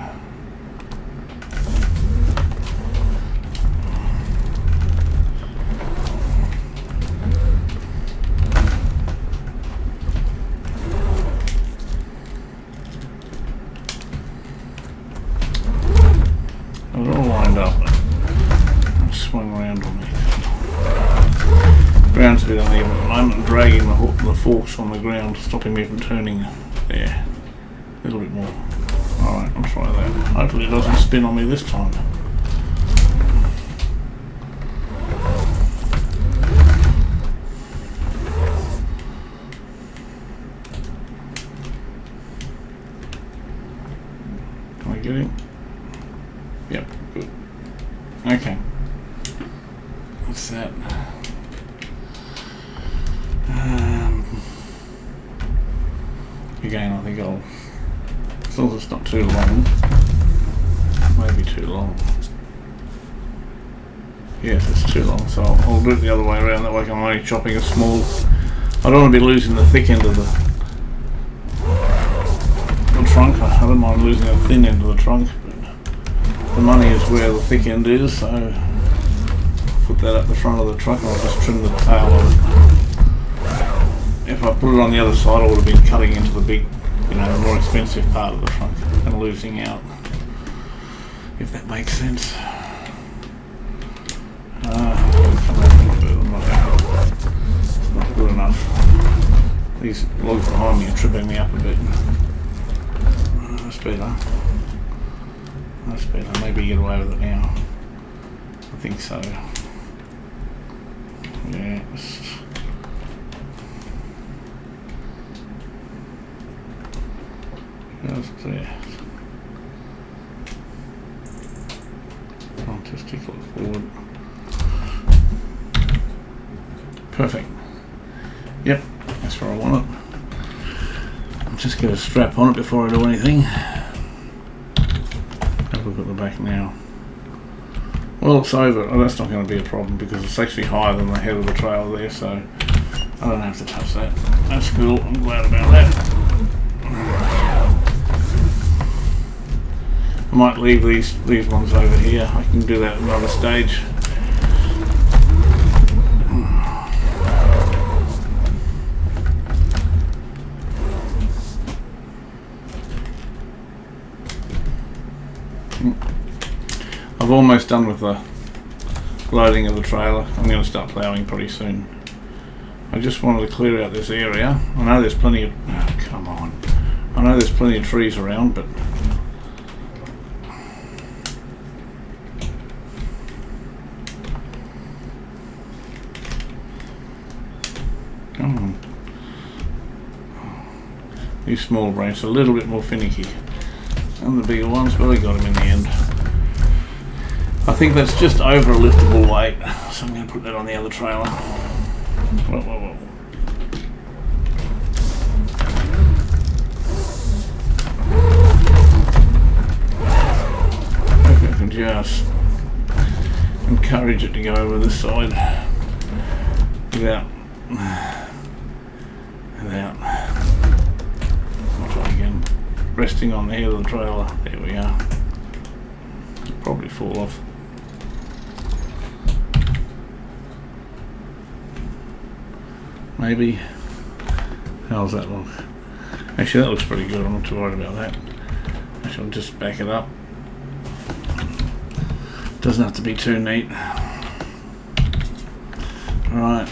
They're all lined up. It swung around on me. The ground's a bit uneven at the moment. I'm dragging the forks on the ground, stopping me from turning there. A little bit more. Alright, I'll try that. Hopefully it doesn't spin on me this time. Can I get him? Yep, good. Okay. What's that? Again, I think I'll... As long as it's not too long. Maybe too long. Yes, it's too long, so I'll do it the other way around. That way I'm only chopping a small... I don't want to be losing the thick end of the trunk. I don't mind losing the thin end of the trunk. The money is where the thick end is, so put that at the front of the truck and I'll just trim the tail of it. if I put it on the other side, I would have been cutting into the big, you know, the more expensive part of the trunk and losing out, if that makes sense. It's not good enough. These logs behind me are tripping me up a bit. That's better. That's better. Maybe get away with it now. I think so. Yes. Just there. I'll just tickle it forward. Perfect. Yep, that's where I want it. I'll just get a strap on it before I do anything. Have a look at the back now. Well, it's over. Oh, that's not going to be a problem because it's actually higher than the head of the trailer there, so I don't have to touch that. That's cool. I'm glad about that. I might leave these ones over here. I can do that at another stage. I've almost done with the loading of the trailer. I'm going to start ploughing pretty soon. I just wanted to clear out this area. I know there's plenty of... Oh, come on. I know there's plenty of trees around, but... Come on. These small branches are a little bit more finicky than the bigger ones, but I got them in the end. I think that's just over a liftable weight, so I'm going to put that on the other trailer. Whoa, whoa, whoa. Okay, I can just encourage it to go over this side without. I'll try again. Resting on the head of the trailer. There we are. It'll probably fall off. Maybe. How's that look? Actually, that looks pretty good. I'm not too worried about that. Actually, I'll just back it up. Doesn't have to be too neat. Right.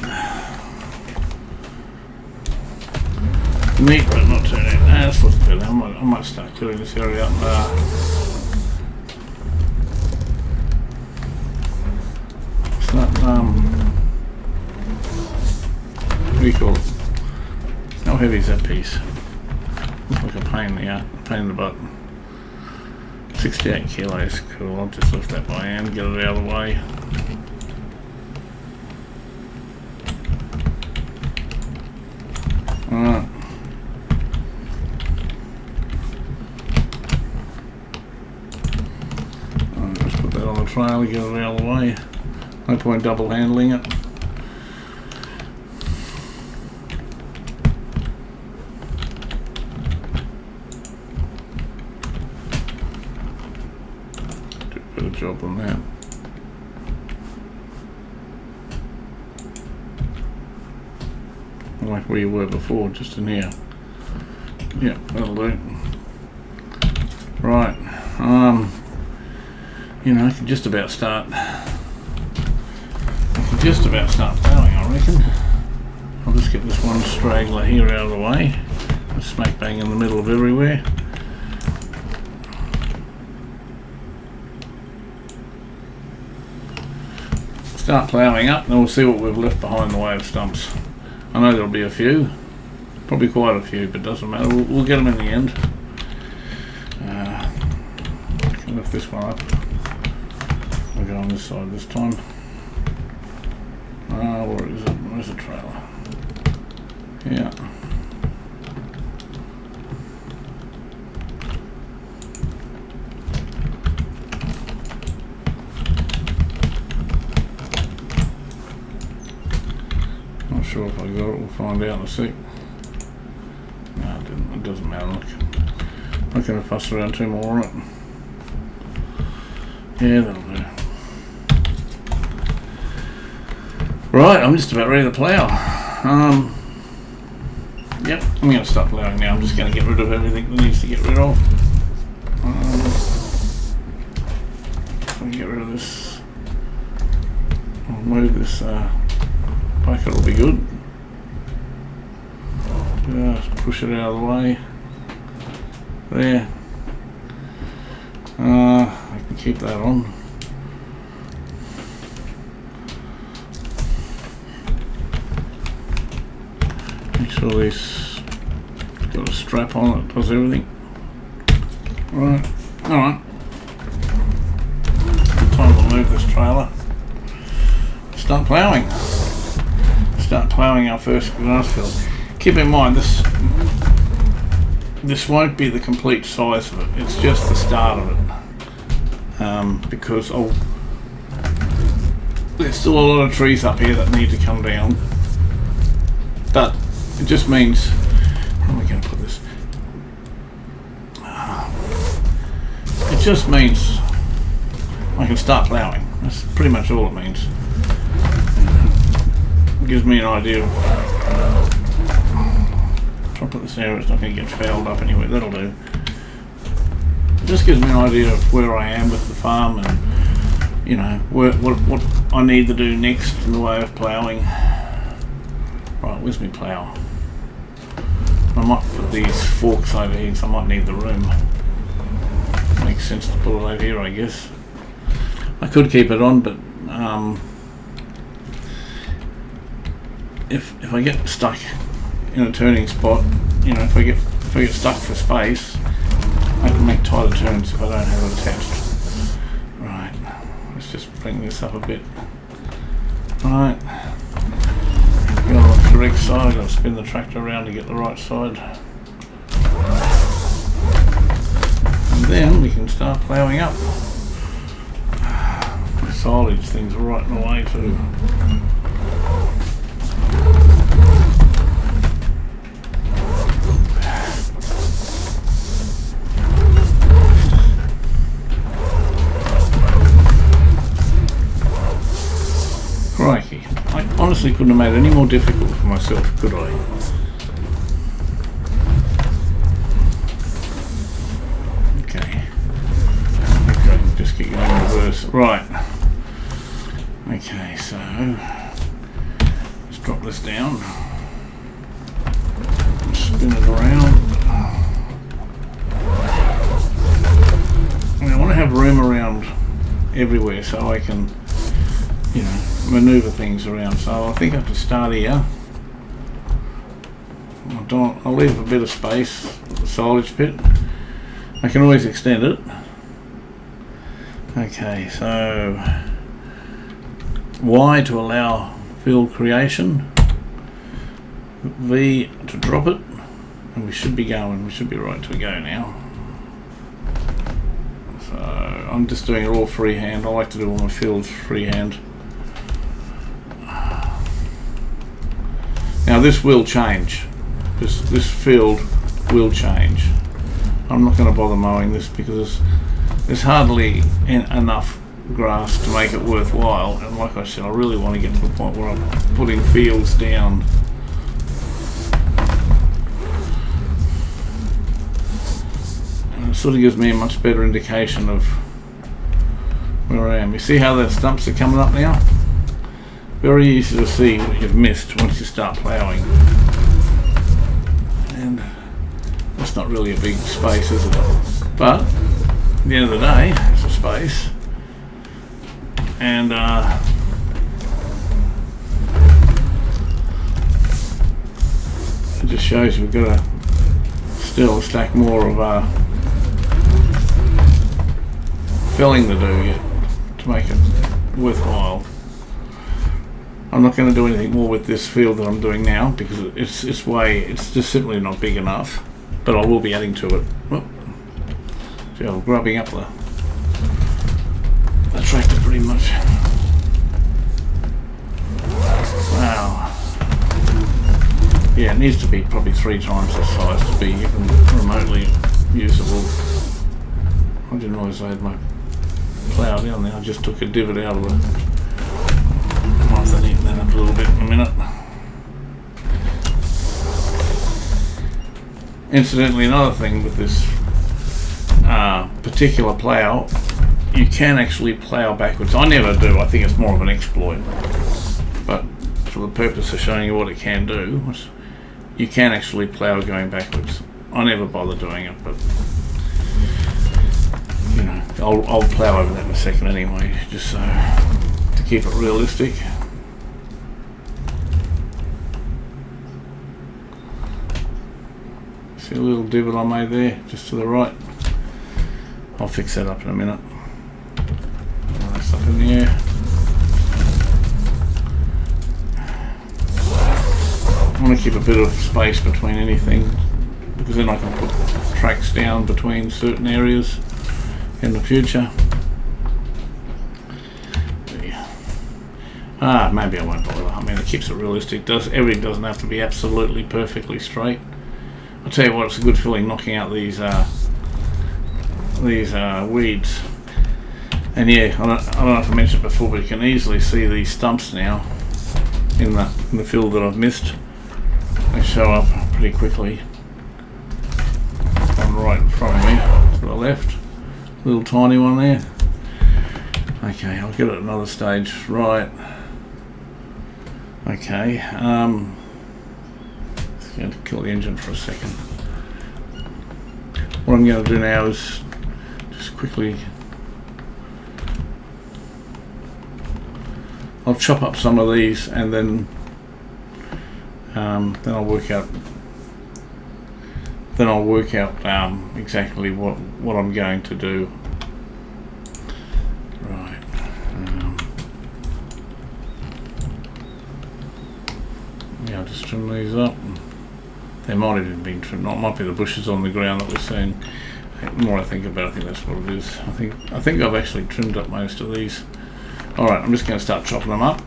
Neat, but not too neat. That's looks good. I might start clearing this area up. It's not, what do you call it? How heavy is that piece? Looks like a pain in the butt. 68 kilos. Cool. I'll just lift that by hand, get it out of the way. Alright. Just put that on the trailer, get it out of the way. No point double handling it. Do a better job on that. Like where you were before, just in here. Yeah, that'll do. Right. You know, I can just about start ploughing, I reckon. I'll just get this one straggler here out of the way. Smack bang in the middle of everywhere. Start ploughing up, and we'll see what we've left behind the way of stumps. I know there'll be a few, probably quite a few, but doesn't matter. We'll get them in the end. I can lift this one up. I'll go on this side this time. Where is it? Where's the trailer? Yeah. Not sure if I got it. We'll find out in a sec. No, it didn't. It doesn't matter. Look, I'm not going to fuss around too more on it. Yeah, that'll do. Right, I'm just about ready to plough. Yep, I'm going to stop ploughing now. I'm just going to get rid of everything that needs to get rid of. I'll get rid of this. I'll move this bucket, will be good. Just push it out of the way. There. I can keep that on. Make sure this got a strap on it, does everything. Right, alright. Time to move this trailer. Start ploughing. Start ploughing our first grass field. Keep in mind this won't be the complete size of it, it's just the start of it. Because there's still a lot of trees up here that need to come down. But it just means, where am I going to put this? It just means I can start ploughing. That's pretty much all it means. It gives me an idea of, try to put this area, it's not going to get fouled up anyway, that'll do. It just gives me an idea of where I am with the farm and, you know, what I need to do next in the way of ploughing. Right, where's my plough? I might put these forks over here because I might need the room. Makes sense to put it over here, I guess. I could keep it on, but if I get stuck in a turning spot, you know, if I get stuck for space, I can make tighter turns if I don't have it attached. Right, let's just bring this up a bit. Right, go on the correct side. I've got to spin the tractor around to get the right side. And then we can start ploughing up. The silage thing's right in the way too. Crikey, I honestly couldn't have made it any more difficult for myself, could I? Okay, just get going in reverse. Right, okay, so let's drop this down, spin it around. I want to have room around everywhere so I can, you know, maneuver things around. So I think I have to start here. I'll leave a bit of space for the silage pit. I can always extend it. Okay, so Y to allow field creation, V to drop it, and we should be going, we should be right to go now. So I'm just doing it all freehand. I like to do all my fields freehand. Now this will change. This field will change. I'm not going to bother mowing this because there's hardly enough grass to make it worthwhile. And like I said, I really want to get to the point where I'm putting fields down. And it sort of gives me a much better indication of where I am. You see how the stumps are coming up now? Very easy to see what you've missed once you start ploughing. And that's not really a big space, is it? But at the end of the day, it's a space. And it just shows we've got to still stack more of filling to do yet to make it worthwhile. I'm not going to do anything more with this field that I'm doing now because it's just simply not big enough. But I will be adding to it. Oh, see, I'm grubbing up the tractor pretty much. Wow. Yeah, it needs to be probably 3 times the size to be even remotely usable. I didn't realise I had my plough down there. I just took a divot out of the. I might have to neaten that up a little bit in a minute. Incidentally, another thing with this particular plough, you can actually plough backwards. I never do. I think it's more of an exploit. But for the purpose of showing you what it can do, you can actually plough going backwards. I never bother doing it, but you know, I'll plough over that in a second anyway, just so to keep it realistic. See a little divot I made there, just to the right. I'll fix that up in a minute. That's up in the air. I want to keep a bit of space between anything, because then I can put tracks down between certain areas in the future. Maybe I won't bother. I mean, it keeps it realistic. Everything doesn't have to be absolutely perfectly straight. I'll tell you what, it's a good feeling knocking out these weeds. And yeah, I don't know if I mentioned it before, but you can easily see these stumps now in the field that I've missed. They show up pretty quickly. One right in front of me to the left, little tiny one there. Okay, I'll get it at another stage. Right. Okay. Just going to kill the engine for a second. What I'm going to do now is just quickly. I'll chop up some of these and then I'll work out. Then I'll work out exactly what I'm going to do. Right. Yeah, I'll just trim these up. They might have even been trimmed. It might be the bushes on the ground that we're seeing. The more I think about it, I think that's what it is. I think I've actually trimmed up most of these. All right, I'm just going to start chopping them up.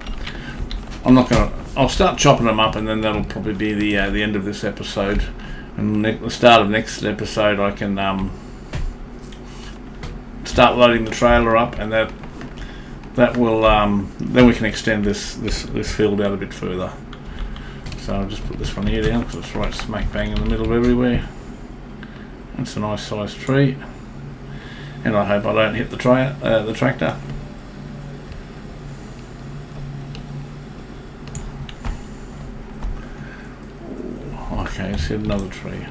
I'll start chopping them up, and then that'll probably be the end of this episode. And the start of next episode, I can start loading the trailer up, and that will then we can extend this field out a bit further. So I'll just put this one here down because it's right smack bang in the middle of everywhere. It's a nice sized tree, and I hope I don't hit the tractor. Okay, let's hit another tree.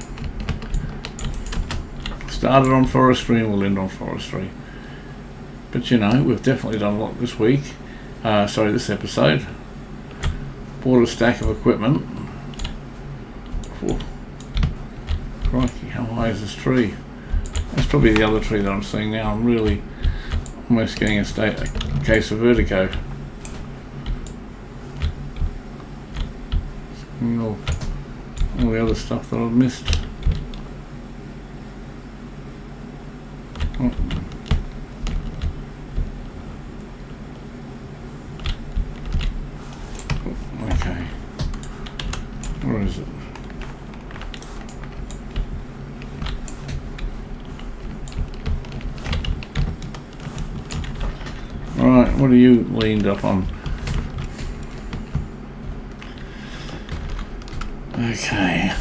Started on forestry and we'll end on forestry. But you know, we've definitely done a lot this week. This episode. Bought a stack of equipment. Whoa. Crikey, how high is this tree? That's probably the other tree that I'm seeing now. I'm really almost getting a case of vertigo. All the other stuff that I've missed. Oh. Okay. Where is it? Alright, what are you leaned up on? Okay.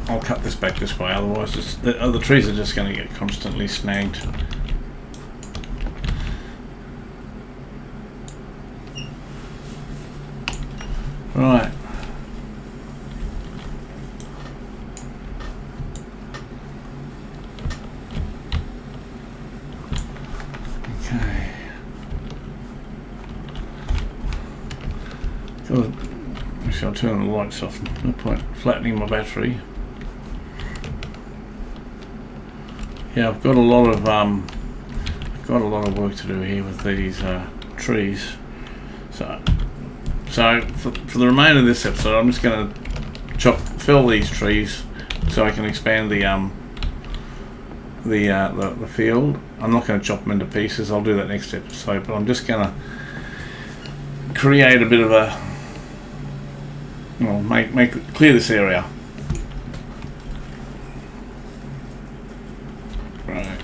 I'll cut this back this way, otherwise the trees are just going to get constantly snagged. Right. Okay. Good. I'll turn the lights off. No point flattening my battery. Yeah, I've got a lot of work to do here with these trees. So for the remainder of this episode, I'm just going to fell these trees so I can expand the field. I'm not going to chop them into pieces. I'll do that next episode. But I'm just going to create a bit of a clear this area. Right.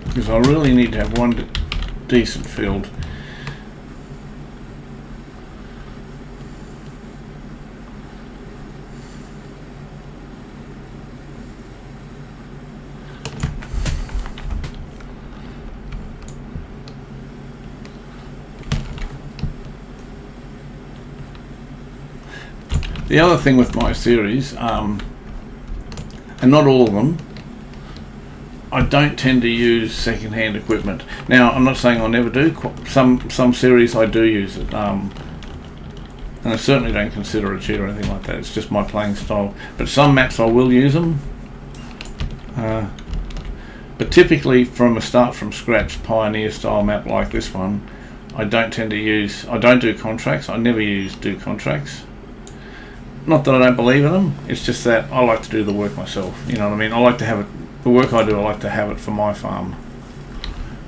Because I really need to have one decent field. The other thing with my series, and not all of them, I don't tend to use second-hand equipment. Now, I'm not saying I'll never do. Some series I do use it, and I certainly don't consider it cheat or anything like that. It's just my playing style. But some maps I will use them. But typically, from a start from scratch Pioneer style map like this one, I don't tend to use. I don't do contracts. I never do contracts. Not that I don't believe in them. It's just that I like to do the work myself. You know what I mean? I like to have it. The work I do, I like to have it for my farm.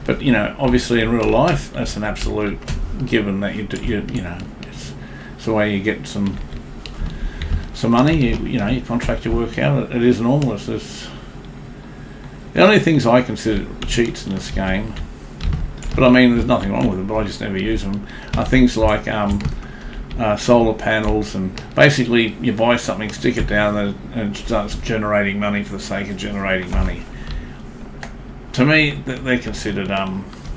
But you know, obviously in real life, that's an absolute given that you do. You know, it's the way you get some money. You contract your work out. It is normal. It's the only things I consider cheats in this game, but I mean there's nothing wrong with them, but I just never use them, are things like solar panels, and basically you buy something, stick it down and it starts generating money for the sake of generating money. To me, they're considered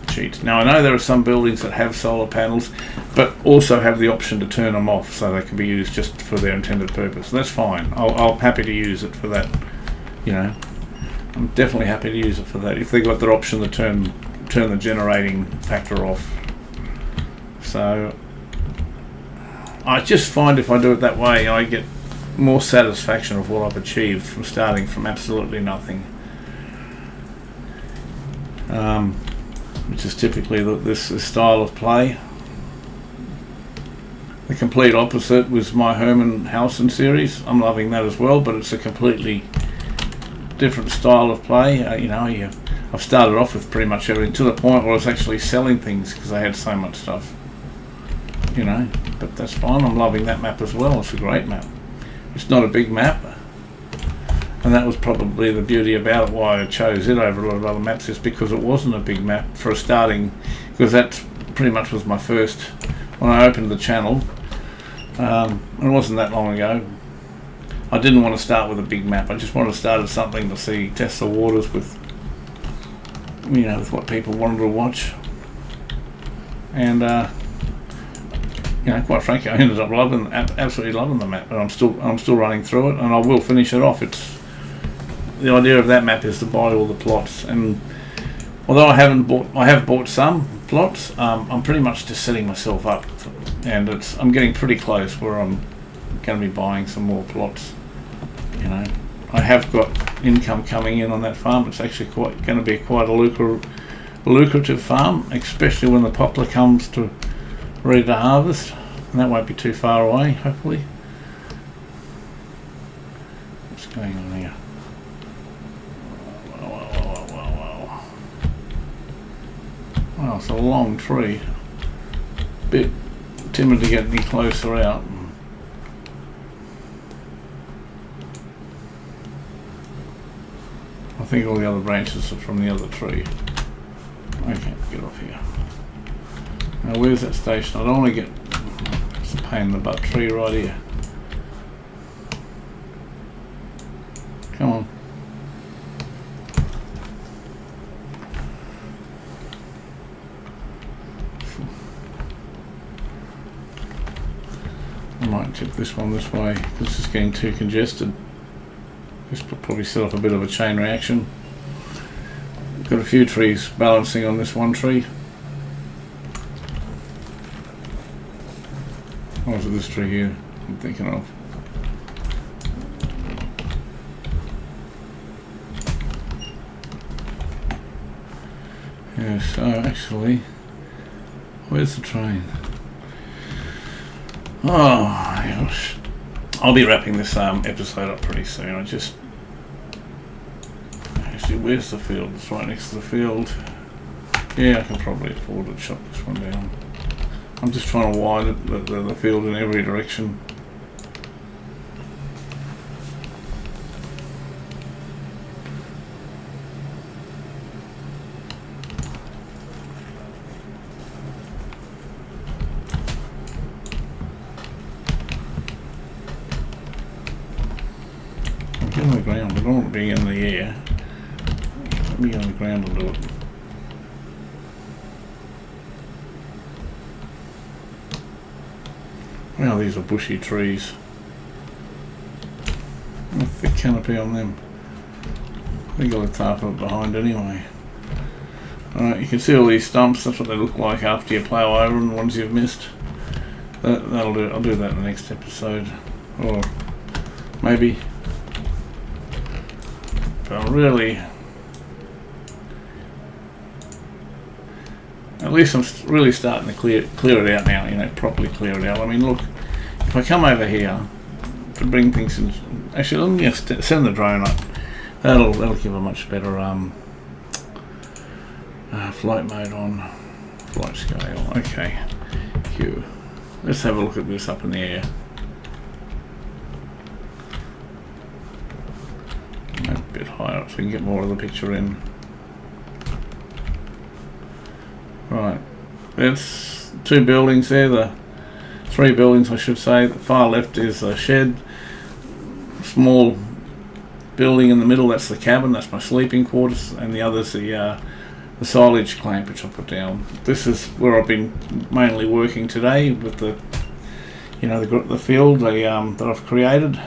cheats. Now I know there are some buildings that have solar panels but also have the option to turn them off so they can be used just for their intended purpose. That's fine. I'm happy to use it for that. You know, I'm definitely happy to use it for that if they got their option to turn the generating factor off. So I just find if I do it that way, I get more satisfaction of what I've achieved from starting from absolutely nothing, which is typically this style of play. The complete opposite was my Home and Housen series. I'm loving that as well, but it's a completely different style of play. I've started off with pretty much everything to the point where I was actually selling things because I had so much stuff. You know, but that's fine. I'm loving that map as well. It's a great map. It's not a big map, and that was probably the beauty about it, why I chose it over a lot of other maps, is because it wasn't a big map for a starting, because that pretty much was my first, when I opened the channel, it wasn't that long ago. I didn't want to start with a big map. I just wanted to start at something to test the waters with, with what people wanted to watch. And quite frankly, I ended up absolutely loving the map, and I'm still running through it, and I will finish it off. It's the idea of that map is to buy all the plots, and although I have bought some plots, I'm pretty much just setting myself up, and I'm getting pretty close where I'm going to be buying some more plots. You know, I have got income coming in on that farm. It's actually going to be quite a lucrative farm, especially when the poplar comes to ready to harvest, and that won't be too far away, hopefully. What's going on here? Wow, it's a long tree. Bit timid to get any closer out. I think all the other branches are from the other tree. Okay, get off here. Now where's that station? I don't want to get, it's a pain in the butt tree right here. Come on. I might tip this one this way because it's getting too congested. This will probably set off a bit of a chain reaction. Got a few trees balancing on this one tree. What was it, this tree here I'm thinking of? Yeah, so actually, where's the train? Oh gosh. I'll be wrapping this episode up pretty soon. Actually, where's the field? It's right next to the field. Yeah, I can probably afford to chop this one down. I'm just trying to widen the field in every direction. Get on the ground, I don't want to be in the air. Let me get on the ground and do it. Wow, these are bushy trees. thick canopy on them. I think I looked half of it behind anyway. Alright, you can see all these stumps. That's what they look like after you plough over them, the ones you've missed. That'll do. I'll do that in the next episode, or maybe. But I'll really, at least I'm really starting to clear it out now. You know, properly clear it out. I mean, look, if I come over here to bring things in, actually, let me just send the drone up. That'll give a much better flight mode on flight scale. Okay, Q. Let's have a look at this up in the air. A bit higher up so we can get more of the picture in. Right, there's two buildings there, the three buildings I should say. The far left is a shed, small building in the middle, that's the cabin, that's my sleeping quarters, and the other's the silage clamp which I put down. This is where I've been mainly working today with the, you know, the field that I've created,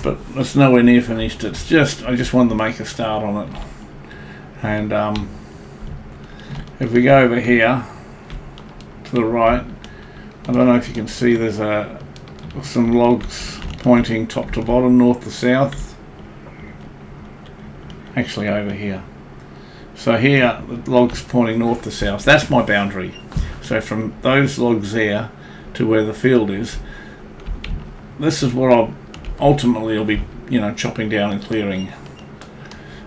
but it's nowhere near finished. It's just, I just wanted to make a start on it. And if we go over here to the right, I don't know if you can see, there's some logs pointing top to bottom, north to south. Actually over here. So here, the logs pointing north to south. That's my boundary. So from those logs there to where the field is, this is what I'll ultimately be, you know, chopping down and clearing.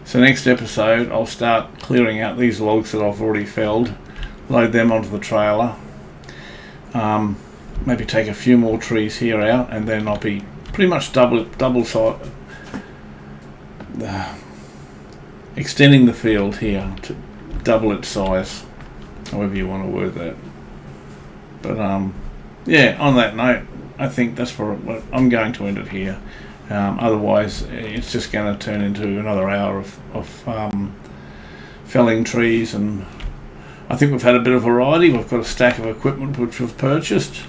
So next episode, I'll start clearing out these logs that I've already felled, load them onto the trailer, maybe take a few more trees here out, and then I'll be pretty much double size. Extending the field here to double its size, however you want to word that. But yeah, on that note, I think that's what I'm going to end it here. Otherwise, it's just going to turn into another hour of felling trees, and I think we've had a bit of variety. We've got a stack of equipment which we've purchased,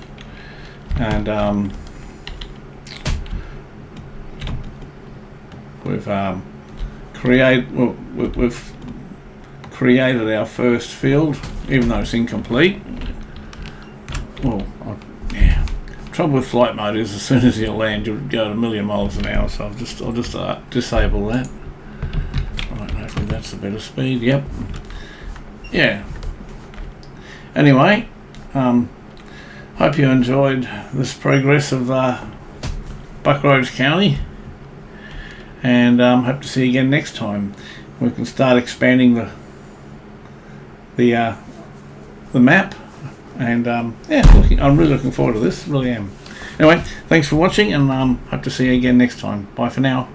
and we've created our first field, even though it's incomplete. Well, yeah. Trouble with flight mode is as soon as you land, you'll go at 1,000,000 miles an hour. So I'll just disable that. Right, hopefully that's a better speed. Yep. Yeah. Anyway, hope you enjoyed this progress of Buckrose County. And hope to see you again next time. We can start expanding the map, and yeah, I'm really looking forward to this. Really am. Anyway, thanks for watching, and hope to see you again next time. Bye for now.